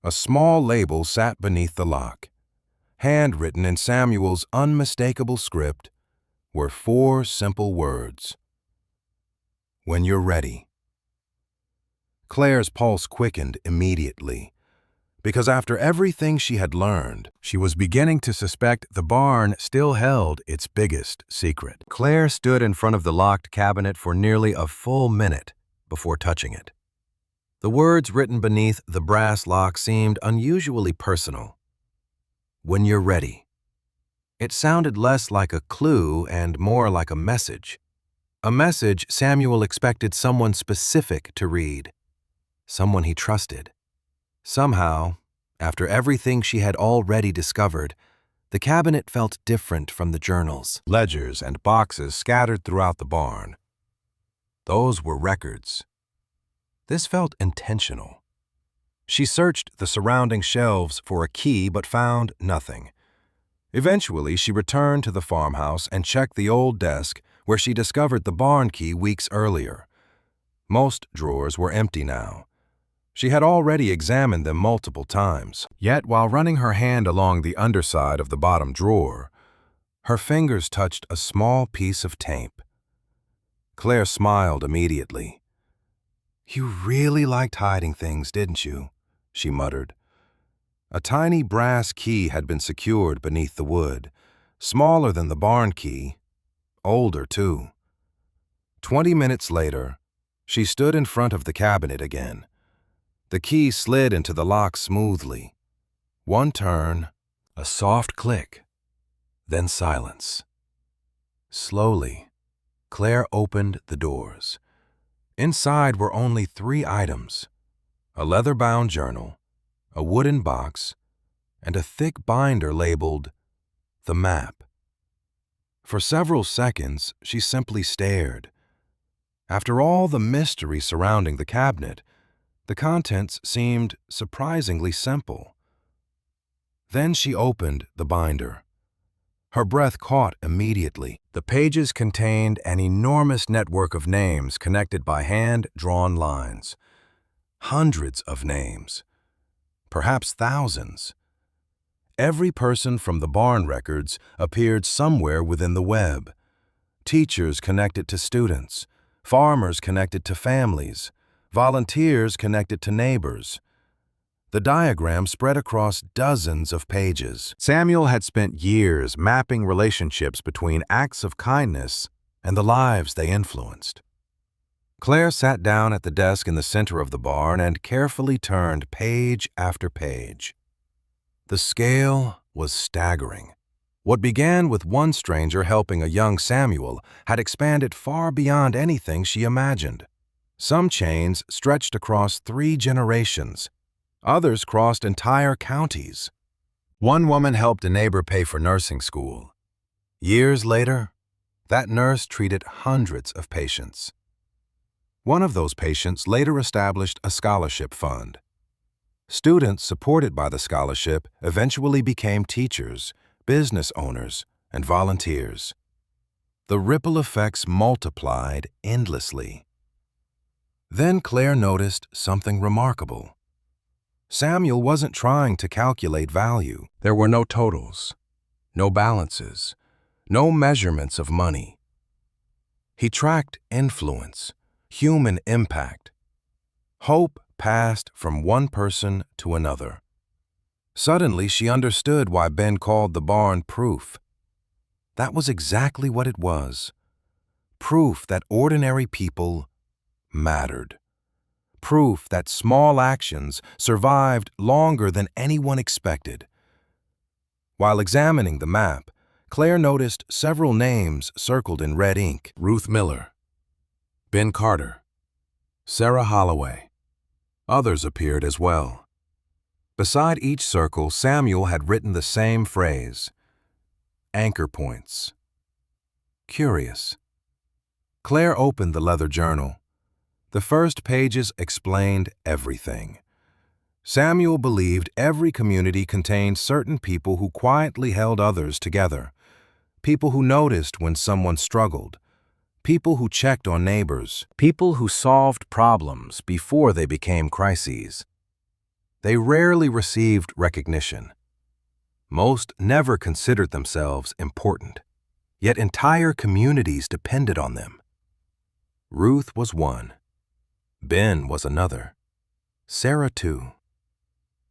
a small label sat beneath the lock. Handwritten in Samuel's unmistakable script were 4 simple words. When you're ready. Claire's pulse quickened immediately, because after everything she had learned, she was beginning to suspect the barn still held its biggest secret. Claire stood in front of the locked cabinet for nearly a full minute before touching it. The words written beneath the brass lock seemed unusually personal. When you're ready. It sounded less like a clue and more like a message. A message Samuel expected someone specific to read. Someone he trusted. Somehow, after everything she had already discovered, the cabinet felt different from the journals, ledgers, and boxes scattered throughout the barn. Those were records. This felt intentional. She searched the surrounding shelves for a key but found nothing. Eventually, she returned to the farmhouse and checked the old desk where she discovered the barn key weeks earlier. Most drawers were empty now. She had already examined them multiple times. Yet, while running her hand along the underside of the bottom drawer, her fingers touched a small piece of tape. Claire smiled immediately. "You really liked hiding things, didn't you?" she muttered. A tiny brass key had been secured beneath the wood, smaller than the barn key, older too. 20 minutes later, she stood in front of the cabinet again. The key slid into the lock smoothly. One turn, a soft click, then silence. Slowly, Claire opened the doors. Inside were only 3 items: a leather-bound journal, a wooden box, and a thick binder labeled The Map. For several seconds, she simply stared. After all the mystery surrounding the cabinet, the contents seemed surprisingly simple. Then she opened the binder. Her breath caught immediately. The pages contained an enormous network of names connected by hand-drawn lines. Hundreds of names. Perhaps thousands. Every person from the barn records appeared somewhere within the web. Teachers connected to students, farmers connected to families, volunteers connected to neighbors. The diagram spread across dozens of pages. Samuel had spent years mapping relationships between acts of kindness and the lives they influenced. Claire sat down at the desk in the center of the barn and carefully turned page after page. The scale was staggering. What began with one stranger helping a young Samuel had expanded far beyond anything she imagined. Some chains stretched across 3 generations. Others crossed entire counties. One woman helped a neighbor pay for nursing school. Years later, that nurse treated hundreds of patients. One of those patients later established a scholarship fund. Students supported by the scholarship eventually became teachers, business owners, and volunteers. The ripple effects multiplied endlessly. Then Claire noticed something remarkable. Samuel wasn't trying to calculate value. There were no totals, no balances, no measurements of money. He tracked influence, human impact. Hope passed from one person to another. Suddenly, she understood why Ben called the barn proof. That was exactly what it was. Proof that ordinary people mattered. Proof that small actions survived longer than anyone expected. While examining the map, Claire noticed several names circled in red ink. Ruth Miller, Ben Carter, Sarah Holloway. Others appeared as well. Beside each circle, Samuel had written the same phrase: anchor points. Curious. Claire opened the leather journal. The first pages explained everything. Samuel believed every community contained certain people who quietly held others together, people who noticed when someone struggled, people who checked on neighbors, people who solved problems before they became crises. They rarely received recognition. Most never considered themselves important, yet entire communities depended on them. Ruth was one. Ben was another. Sarah too.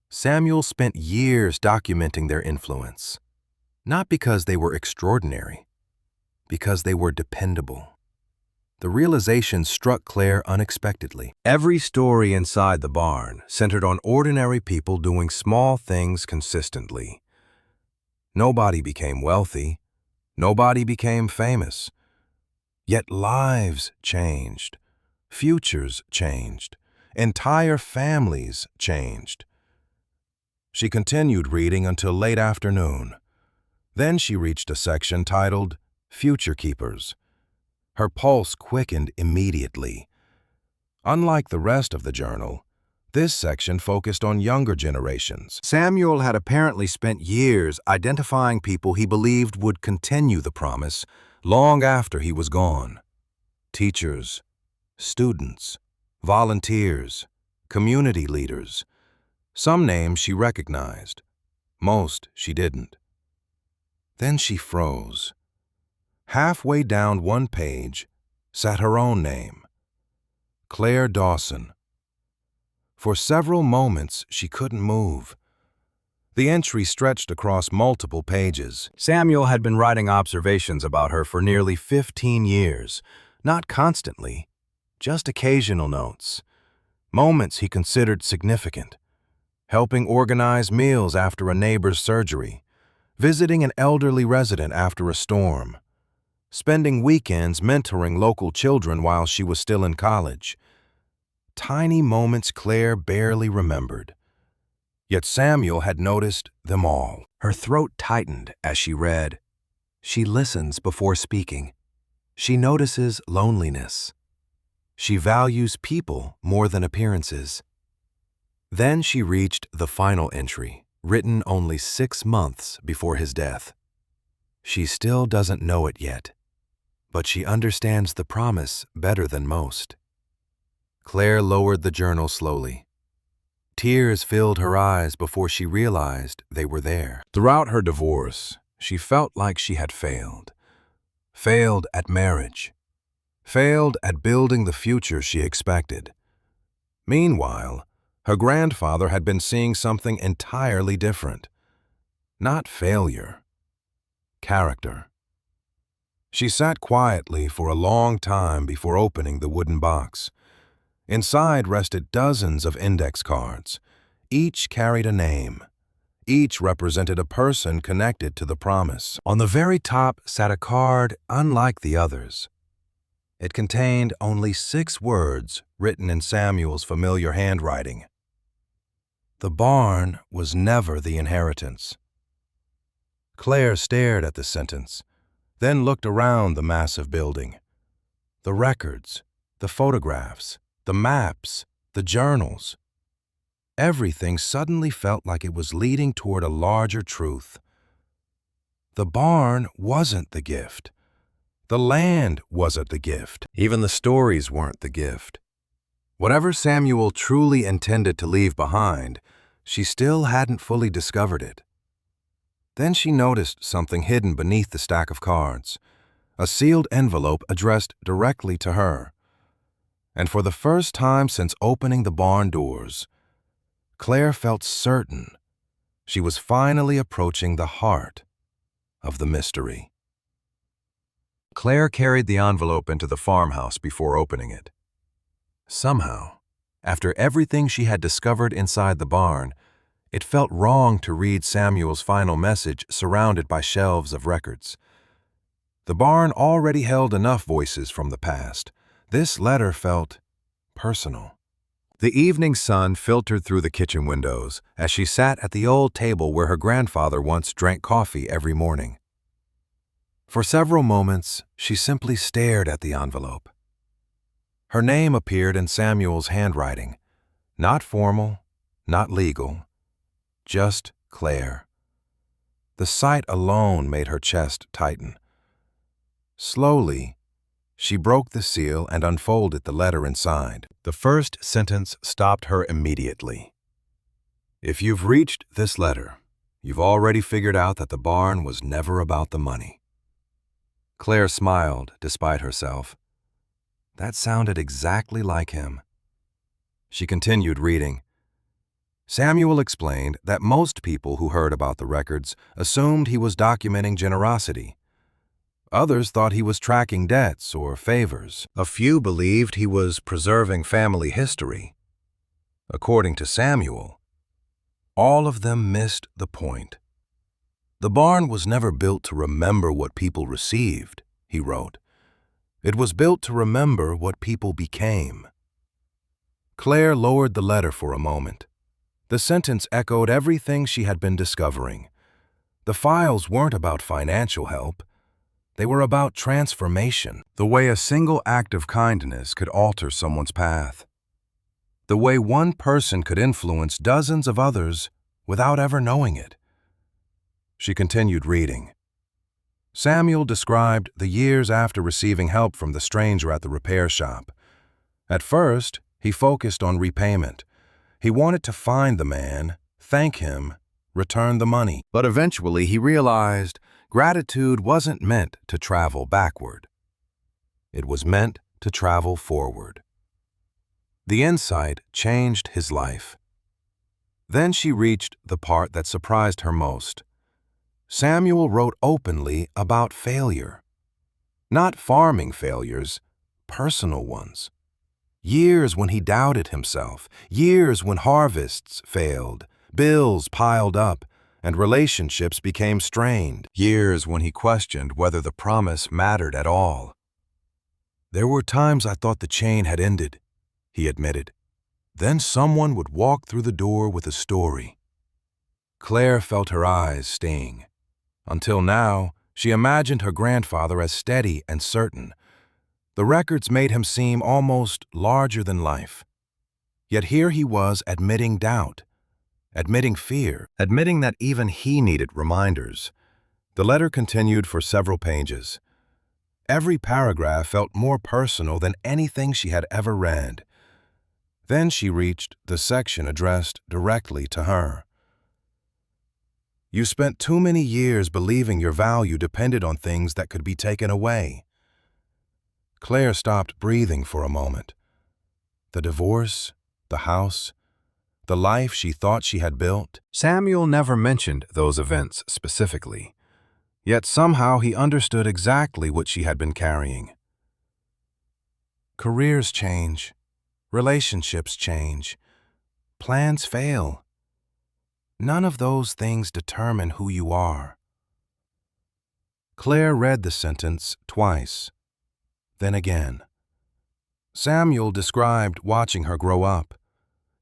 Samuel spent years documenting their influence, not because they were extraordinary, because they were dependable. The realization struck Claire unexpectedly. Every story inside the barn centered on ordinary people doing small things consistently. Nobody became wealthy. Nobody became famous. Yet lives changed. Futures changed. Entire families changed. She continued reading until late afternoon. Then she reached a section titled Future Keepers. Her pulse quickened immediately. Unlike the rest of the journal, this section focused on younger generations. Samuel had apparently spent years identifying people he believed would continue the promise long after he was gone. Teachers, students, volunteers, community leaders. Some names she recognized. Most she didn't. Then she froze. Halfway down one page sat her own name, Claire Dawson. For several moments, she couldn't move. The entry stretched across multiple pages. Samuel had been writing observations about her for nearly 15 years, not constantly, just occasional notes, moments he considered significant. Helping organize meals after a neighbor's surgery, visiting an elderly resident after a storm, spending weekends mentoring local children while she was still in college. Tiny moments Claire barely remembered. Yet Samuel had noticed them all. Her throat tightened as she read. She listens before speaking. She notices loneliness. She values people more than appearances. Then she reached the final entry, written only 6 months before his death. She still doesn't know it yet, but she understands the promise better than most. Claire lowered the journal slowly. Tears filled her eyes before she realized they were there. Throughout her divorce, she felt like she had failed. Failed at marriage. Failed at building the future she expected. Meanwhile, her grandfather had been seeing something entirely different. Not failure. Character. She sat quietly for a long time before opening the wooden box. Inside rested dozens of index cards. Each carried a name. Each represented a person connected to the promise. On the very top sat a card unlike the others. It contained only 6 words written in Samuel's familiar handwriting. The barn was never the inheritance. Claire stared at the sentence, then looked around the massive building. The records, the photographs, the maps, the journals. Everything suddenly felt like it was leading toward a larger truth. The barn wasn't the gift. The land wasn't the gift. Even the stories weren't the gift. Whatever Samuel truly intended to leave behind, she still hadn't fully discovered it. Then she noticed something hidden beneath the stack of cards, a sealed envelope addressed directly to her. And for the first time since opening the barn doors, Claire felt certain she was finally approaching the heart of the mystery. Claire carried the envelope into the farmhouse before opening it. Somehow, after everything she had discovered inside the barn, it felt wrong to read Samuel's final message surrounded by shelves of records. The barn already held enough voices from the past. This letter felt personal. The evening sun filtered through the kitchen windows as she sat at the old table where her grandfather once drank coffee every morning. For several moments, she simply stared at the envelope. Her name appeared in Samuel's handwriting, not formal, not legal, just Claire. The sight alone made her chest tighten. Slowly, she broke the seal and unfolded the letter inside. The first sentence stopped her immediately. If you've reached this letter, you've already figured out that the barn was never about the money. Claire smiled despite herself. That sounded exactly like him. She continued reading. Samuel explained that most people who heard about the records assumed he was documenting generosity. Others thought he was tracking debts or favors. A few believed he was preserving family history. According to Samuel, all of them missed the point. The barn was never built to remember what people received, he wrote. It was built to remember what people became. Claire lowered the letter for a moment. The sentence echoed everything she had been discovering. The files weren't about financial help. They were about transformation, the way a single act of kindness could alter someone's path, the way one person could influence dozens of others without ever knowing it. She continued reading. Samuel described the years after receiving help from the stranger at the repair shop. At first, he focused on repayment. He wanted to find the man, thank him, return the money. But eventually he realized gratitude wasn't meant to travel backward. It was meant to travel forward. The insight changed his life. Then she reached the part that surprised her most. Samuel wrote openly about failure. Not farming failures, personal ones. Years when he doubted himself, years when harvests failed, bills piled up, and relationships became strained, years when he questioned whether the promise mattered at all. There were times I thought the chain had ended, he admitted. Then someone would walk through the door with a story. Claire felt her eyes sting. Until now, she imagined her grandfather as steady and certain. The records made him seem almost larger than life. Yet here he was admitting doubt, admitting fear, admitting that even he needed reminders. The letter continued for several pages. Every paragraph felt more personal than anything she had ever read. Then she reached the section addressed directly to her. You spent too many years believing your value depended on things that could be taken away. Claire stopped breathing for a moment. The divorce, the house, the life she thought she had built. Samuel never mentioned those events specifically, yet somehow he understood exactly what she had been carrying. Careers change, relationships change, plans fail. None of those things determine who you are. Claire read the sentence twice, then again. Samuel described watching her grow up.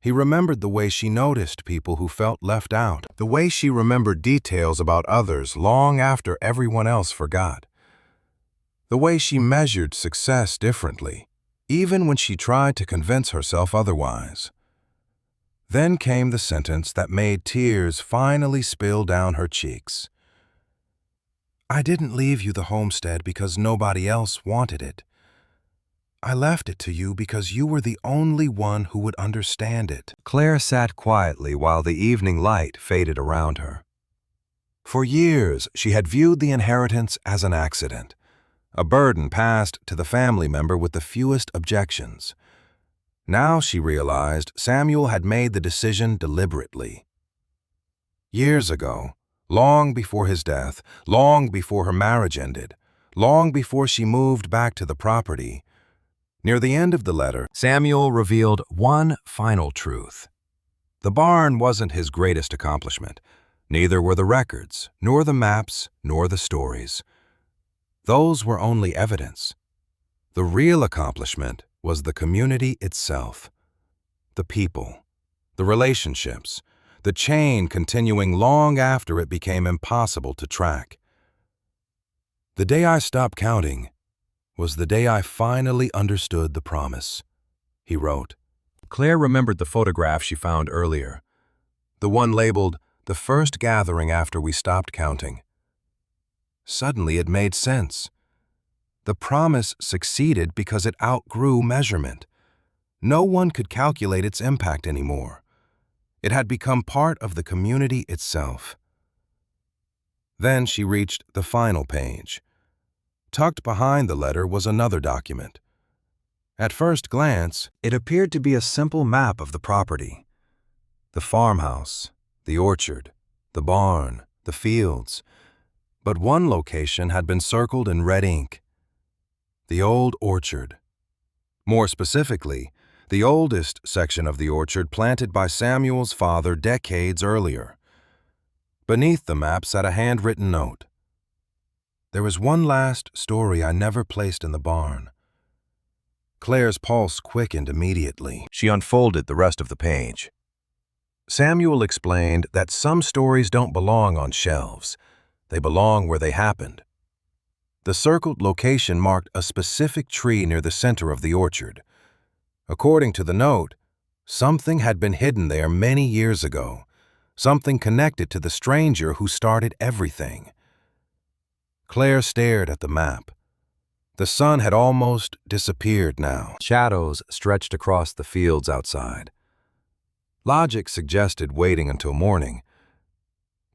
He remembered the way she noticed people who felt left out, the way she remembered details about others long after everyone else forgot, the way she measured success differently, even when she tried to convince herself otherwise. Then came the sentence that made tears finally spill down her cheeks. "I didn't leave you the homestead because nobody else wanted it. I left it to you because you were the only one who would understand it." Claire sat quietly while the evening light faded around her. For years, she had viewed the inheritance as an accident, a burden passed to the family member with the fewest objections. Now she realized Samuel had made the decision deliberately. Years ago, long before his death, long before her marriage ended, long before she moved back to the property, near the end of the letter, Samuel revealed one final truth. The barn wasn't his greatest accomplishment. Neither were the records, nor the maps, nor the stories. Those were only evidence. The real accomplishment was the community itself, the people, the relationships, the chain continuing long after it became impossible to track. "The day I stopped counting was the day I finally understood the promise," he wrote. Claire remembered the photograph she found earlier, the one labeled "the first gathering after we stopped counting." Suddenly it made sense. The promise succeeded because it outgrew measurement. No one could calculate its impact anymore. It had become part of the community itself. Then she reached the final page. Tucked behind the letter was another document. At first glance, it appeared to be a simple map of the property. The farmhouse, the orchard, the barn, the fields. But one location had been circled in red ink. The old orchard. More specifically, the oldest section of the orchard planted by Samuel's father decades earlier. Beneath the map sat a handwritten note. "There is one last story I never placed in the barn." Claire's pulse quickened immediately. She unfolded the rest of the page. Samuel explained that some stories don't belong on shelves. They belong where they happened. The circled location marked a specific tree near the center of the orchard. According to the note, something had been hidden there many years ago, something connected to the stranger who started everything. Claire stared at the map. The sun had almost disappeared now. Shadows stretched across the fields outside. Logic suggested waiting until morning,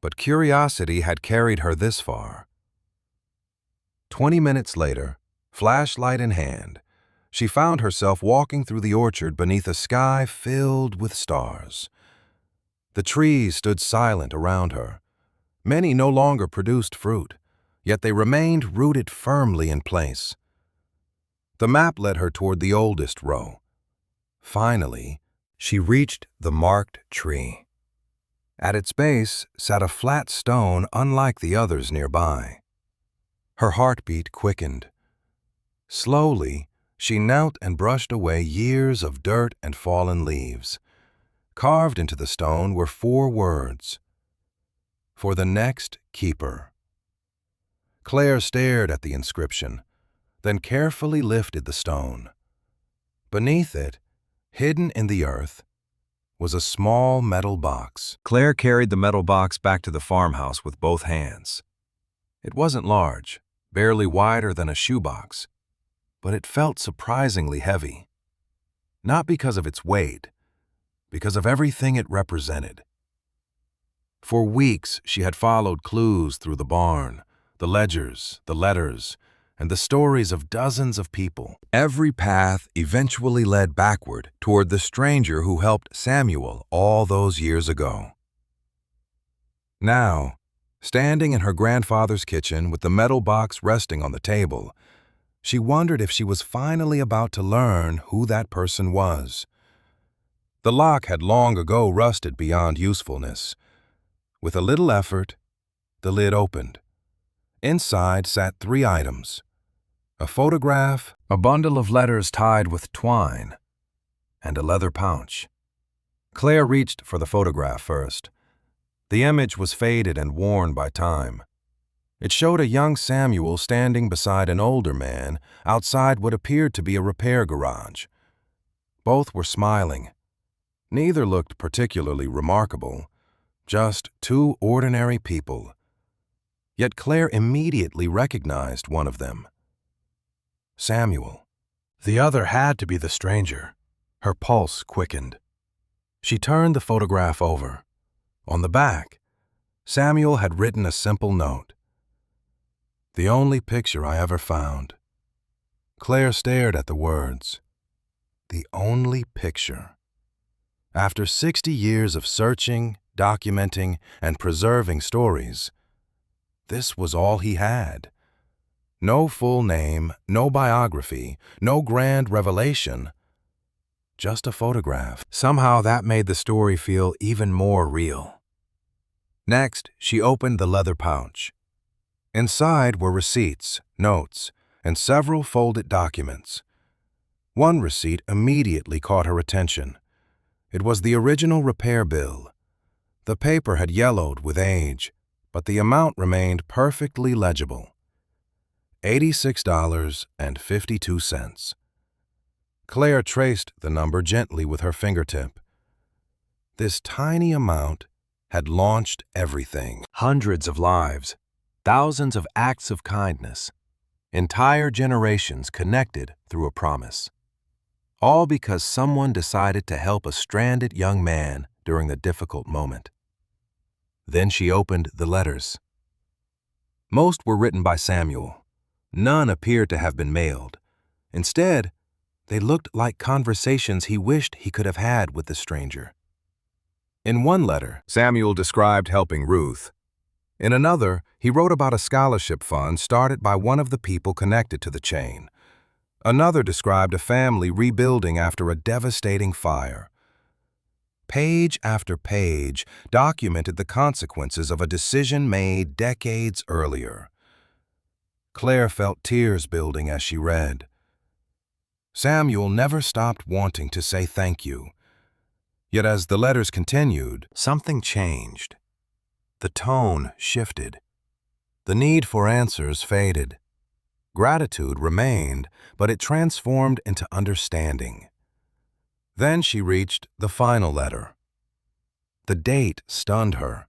but curiosity had carried her this far. 20 minutes later, flashlight in hand, she found herself walking through the orchard beneath a sky filled with stars. The trees stood silent around her. Many no longer produced fruit, yet they remained rooted firmly in place. The map led her toward the oldest row. Finally, she reached the marked tree. At its base sat a flat stone unlike the others nearby. Her heartbeat quickened. Slowly, she knelt and brushed away years of dirt and fallen leaves. Carved into the stone were 4 words: "For the next keeper." Claire stared at the inscription, then carefully lifted the stone. Beneath it, hidden in the earth, was a small metal box. Claire carried the metal box back to the farmhouse with both hands. It wasn't large, barely wider than a shoebox, but it felt surprisingly heavy. Not because of its weight, because of everything it represented. For weeks, she had followed clues through the barn, the ledgers, the letters, and the stories of dozens of people. Every path eventually led backward toward the stranger who helped Samuel all those years ago. Now, standing in her grandfather's kitchen with the metal box resting on the table, she wondered if she was finally about to learn who that person was. The lock had long ago rusted beyond usefulness. With a little effort, the lid opened. Inside sat 3 items: a photograph, a bundle of letters tied with twine, and a leather pouch. Claire reached for the photograph first. The image was faded and worn by time. It showed a young Samuel standing beside an older man outside what appeared to be a repair garage. Both were smiling. Neither looked particularly remarkable, just two ordinary people. Yet Claire immediately recognized one of them. Samuel. The other had to be the stranger. Her pulse quickened. She turned the photograph over. On the back, Samuel had written a simple note. "The only picture I ever found." Claire stared at the words. The only picture. After 60 years of searching, documenting, and preserving stories, this was all he had. No full name, no biography, no grand revelation. Just a photograph. Somehow that made the story feel even more real. Next, she opened the leather pouch. Inside were receipts, notes, and several folded documents. One receipt immediately caught her attention. It was the original repair bill. The paper had yellowed with age, but the amount remained perfectly legible. $86.52. Claire traced the number gently with her fingertip. This tiny amount had launched everything. Hundreds of lives, thousands of acts of kindness, entire generations connected through a promise. All because someone decided to help a stranded young man during the difficult moment. Then she opened the letters. Most were written by Samuel. None appeared to have been mailed. Instead, they looked like conversations he wished he could have had with the stranger. In one letter, Samuel described helping Ruth. In another, he wrote about a scholarship fund started by one of the people connected to the chain. Another described a family rebuilding after a devastating fire. Page after page documented the consequences of a decision made decades earlier. Claire felt tears building as she read. Samuel never stopped wanting to say thank you. Yet as the letters continued, something changed. The tone shifted. The need for answers faded. Gratitude remained, but it transformed into understanding. Then she reached the final letter. The date stunned her.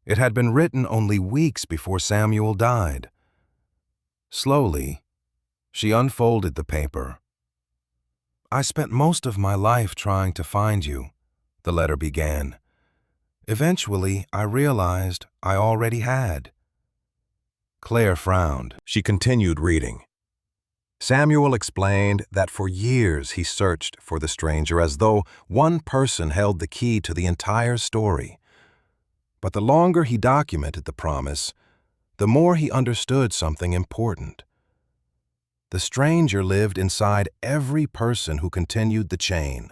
It had been written only weeks before Samuel died. Slowly, she unfolded the paper. "I spent most of my life trying to find you," the letter began. "Eventually, I realized I already had." Claire frowned. She continued reading. Samuel explained that for years he searched for the stranger as though one person held the key to the entire story. But the longer he documented the promise, the more he understood something important. The stranger lived inside every person who continued the chain.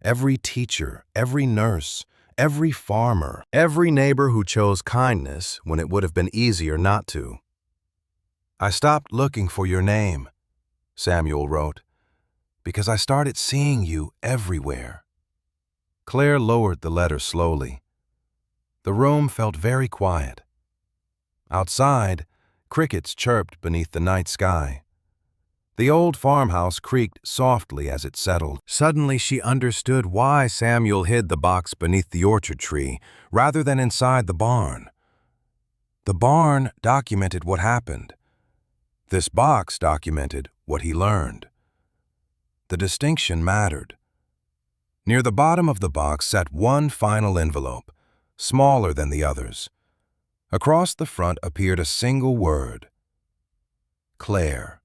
Every teacher, every nurse, every farmer, every neighbor who chose kindness when it would have been easier not to. "I stopped looking for your name," Samuel wrote, "because I started seeing you everywhere." Claire lowered the letter slowly. The room felt very quiet. Outside, crickets chirped beneath the night sky. The old farmhouse creaked softly as it settled. Suddenly she understood why Samuel hid the box beneath the orchard tree rather than inside the barn. The barn documented what happened. This box documented what he learned. The distinction mattered. Near the bottom of the box sat one final envelope, smaller than the others. Across the front appeared a single word: Claire.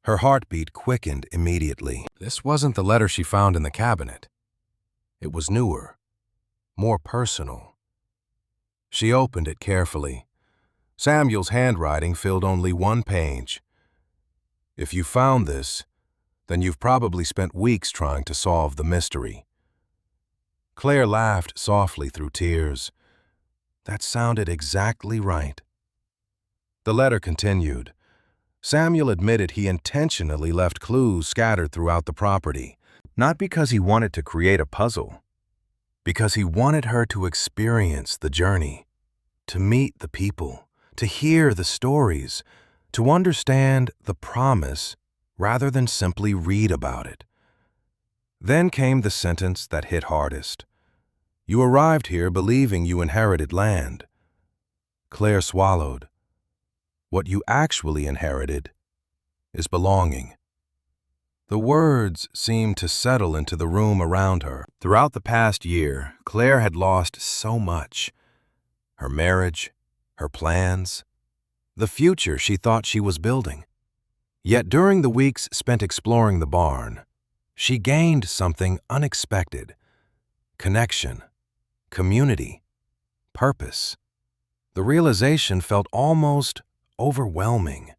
Her heartbeat quickened immediately. This wasn't the letter she found in the cabinet. It was newer, more personal. She opened it carefully. Samuel's handwriting filled only one page. "If you found this, then you've probably spent weeks trying to solve the mystery." Claire laughed softly through tears. That sounded exactly right. The letter continued. Samuel admitted he intentionally left clues scattered throughout the property, not because he wanted to create a puzzle, because he wanted her to experience the journey, to meet the people, to hear the stories, to understand the promise rather than simply read about it. Then came the sentence that hit hardest. You arrived here believing you inherited land. Claire swallowed. What you actually inherited is belonging. The words seemed to settle into the room around her. Throughout the past year, Claire had lost so much. Her marriage, her plans, the future she thought she was building. Yet during the weeks spent exploring the barn, she gained something unexpected: connection, community, purpose. The realization felt almost overwhelming.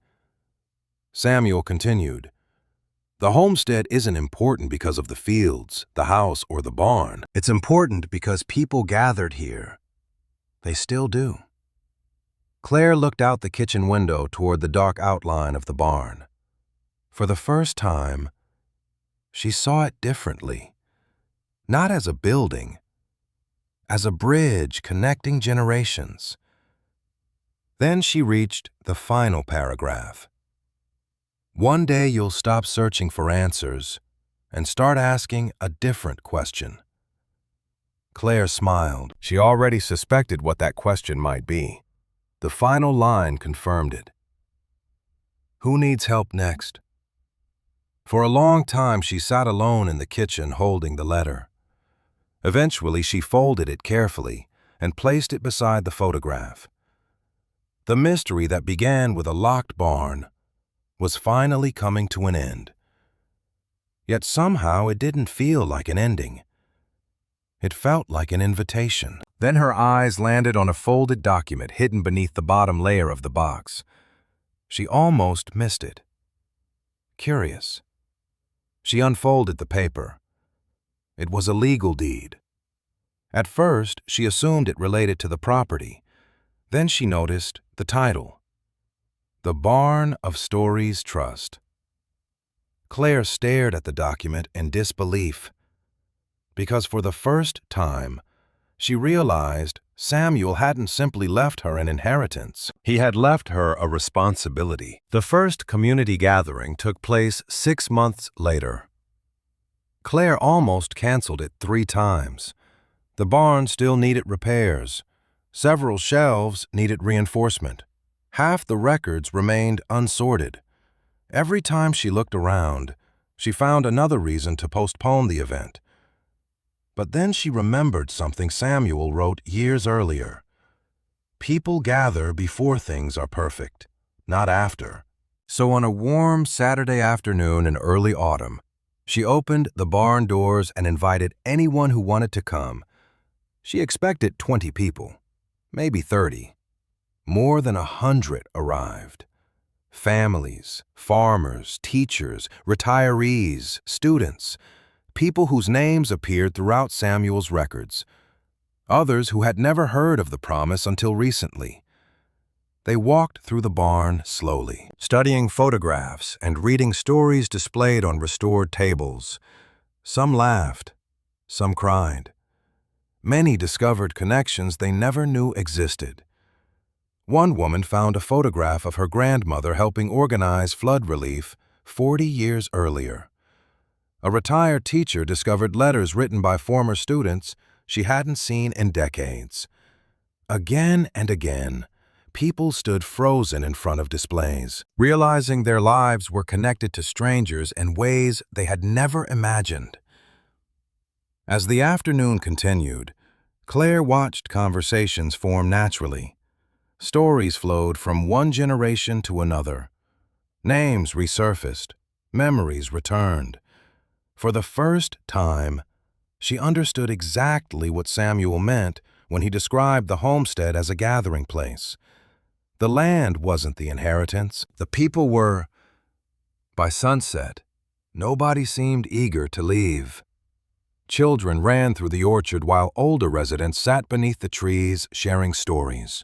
Samuel continued, "The homestead isn't important because of the fields, the house, or the barn. It's important because people gathered here. They still do." Claire looked out the kitchen window toward the dark outline of the barn. For the first time, she saw it differently. Not as a building, as a bridge connecting generations. Then she reached the final paragraph. One day you'll stop searching for answers and start asking a different question. Claire smiled. She already suspected what that question might be. The final line confirmed it. Who needs help next? For a long time, she sat alone in the kitchen holding the letter. Eventually, she folded it carefully and placed it beside the photograph. The mystery that began with a locked barn was finally coming to an end. Yet somehow it didn't feel like an ending. It felt like an invitation. Then her eyes landed on a folded document hidden beneath the bottom layer of the box. She almost missed it. Curious. She unfolded the paper. It was a legal deed. At first, she assumed it related to the property. Then she noticed the title, The Barn of Stories Trust. Claire stared at the document in disbelief, because for the first time, she realized Samuel hadn't simply left her an inheritance. He had left her a responsibility. The first community gathering took place 6 months later. Claire almost canceled it 3 times. The barn still needed repairs. Several shelves needed reinforcement. Half the records remained unsorted. Every time she looked around, she found another reason to postpone the event. But then she remembered something Samuel wrote years earlier. People gather before things are perfect, not after. So on a warm Saturday afternoon in early autumn, she opened the barn doors and invited anyone who wanted to come. She expected 20 people. Maybe 30. More than 100 arrived. Families, farmers, teachers, retirees, students, people whose names appeared throughout Samuel's records. Others who had never heard of the promise until recently. They walked through the barn slowly, studying photographs and reading stories displayed on restored tables. Some laughed, some cried. Many discovered connections they never knew existed. One woman found a photograph of her grandmother helping organize flood relief 40 years earlier. A retired teacher discovered letters written by former students she hadn't seen in decades. Again and again, people stood frozen in front of displays, realizing their lives were connected to strangers in ways they had never imagined. As the afternoon continued, Claire watched conversations form naturally. Stories flowed from one generation to another. Names resurfaced. Memories returned. For the first time, she understood exactly what Samuel meant when he described the homestead as a gathering place. The land wasn't the inheritance. The people were. By sunset, nobody seemed eager to leave. Children ran through the orchard while older residents sat beneath the trees sharing stories.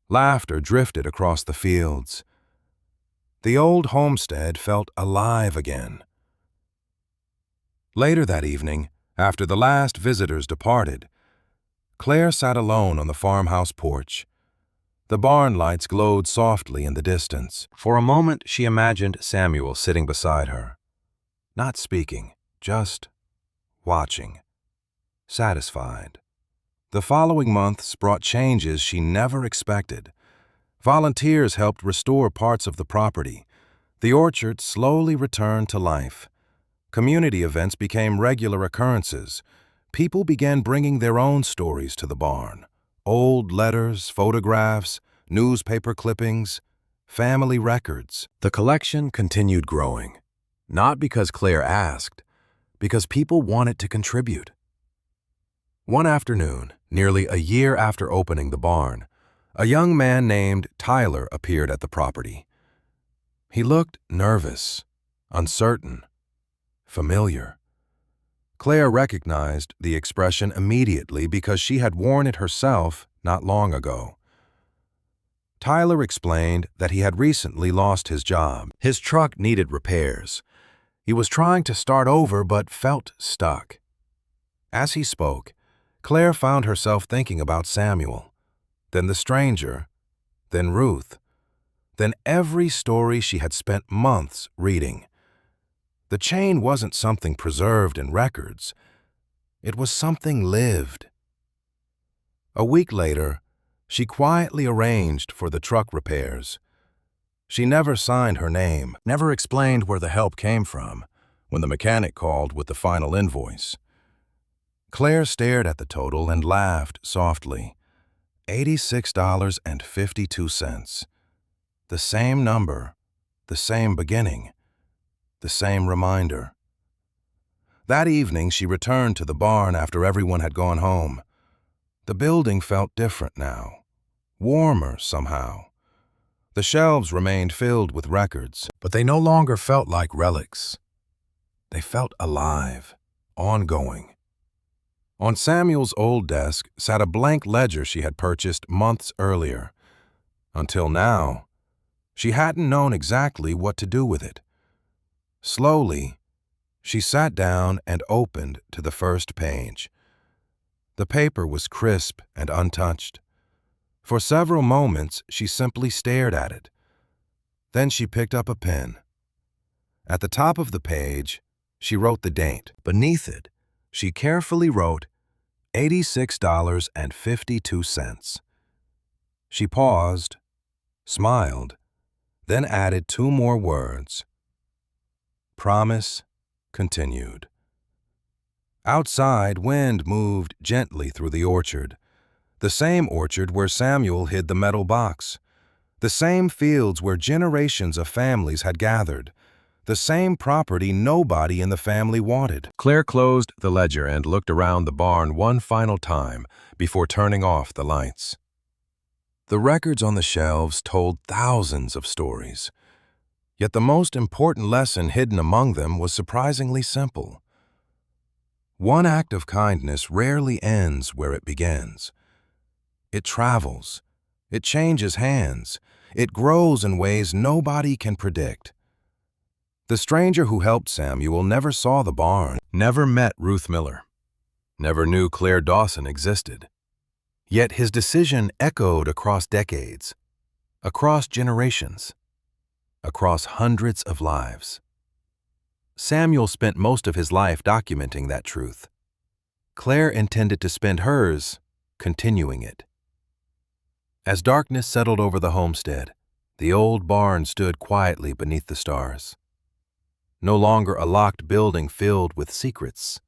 Laughter drifted across the fields. The old homestead felt alive again. Later that evening, after the last visitors departed, Claire sat alone on the farmhouse porch. The barn lights glowed softly in the distance. For a moment, she imagined Samuel sitting beside her, not speaking, just watching, satisfied. The following months brought changes she never expected. Volunteers helped restore parts of the property. The orchard slowly returned to life. Community events became regular occurrences. People began bringing their own stories to the barn. Old letters, photographs, newspaper clippings, family records. The collection continued growing, not because Claire asked, because people wanted to contribute. One afternoon, nearly a year after opening the barn, a young man named Tyler appeared at the property. He looked nervous, uncertain, familiar. Claire recognized the expression immediately because she had worn it herself not long ago. Tyler explained that he had recently lost his job. His truck needed repairs. He was trying to start over but felt stuck. As he spoke, Claire found herself thinking about Samuel, then the stranger, then Ruth, then every story she had spent months reading. The chain wasn't something preserved in records. It was something lived. A week later, she quietly arranged for the truck repairs. She never signed her name, never explained where the help came from when the mechanic called with the final invoice. Claire stared at the total and laughed softly. $86.52. The same number, the same beginning, the same reminder. That evening, she returned to the barn after everyone had gone home. The building felt different now, warmer somehow. The shelves remained filled with records, but they no longer felt like relics. They felt alive, ongoing. On Samuel's old desk sat a blank ledger she had purchased months earlier. Until now, she hadn't known exactly what to do with it. Slowly, she sat down and opened to the first page. The paper was crisp and untouched. For several moments, she simply stared at it. Then she picked up a pen. At the top of the page, she wrote the date. Beneath it, she carefully wrote $86.52. She paused, smiled, then added two more words. Promise continued. Outside, wind moved gently through the orchard. The same orchard where Samuel hid the metal box. The same fields where generations of families had gathered. The same property nobody in the family wanted. Claire closed the ledger and looked around the barn one final time before turning off the lights. The records on the shelves told thousands of stories. Yet the most important lesson hidden among them was surprisingly simple. One act of kindness rarely ends where it begins. It travels. It changes hands. It grows in ways nobody can predict. The stranger who helped Samuel never saw the barn, never met Ruth Miller, never knew Claire Dawson existed. Yet his decision echoed across decades, across generations, across hundreds of lives. Samuel spent most of his life documenting that truth. Claire intended to spend hers continuing it. As darkness settled over the homestead, the old barn stood quietly beneath the stars. No longer a locked building filled with secrets.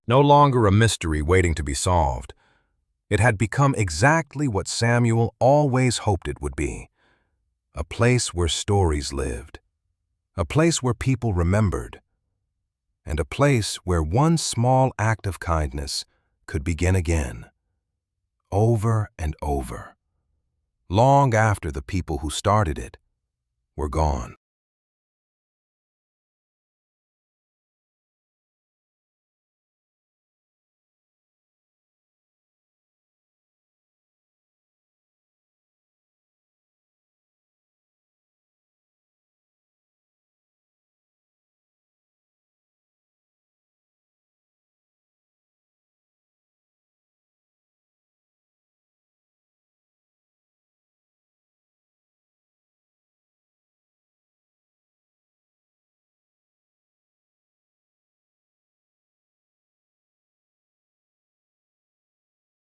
No longer a mystery waiting to be solved. It had become exactly what Samuel always hoped it would be. A place where stories lived. A place where people remembered. And a place where one small act of kindness could begin again. Over and over. Long after the people who started it were gone.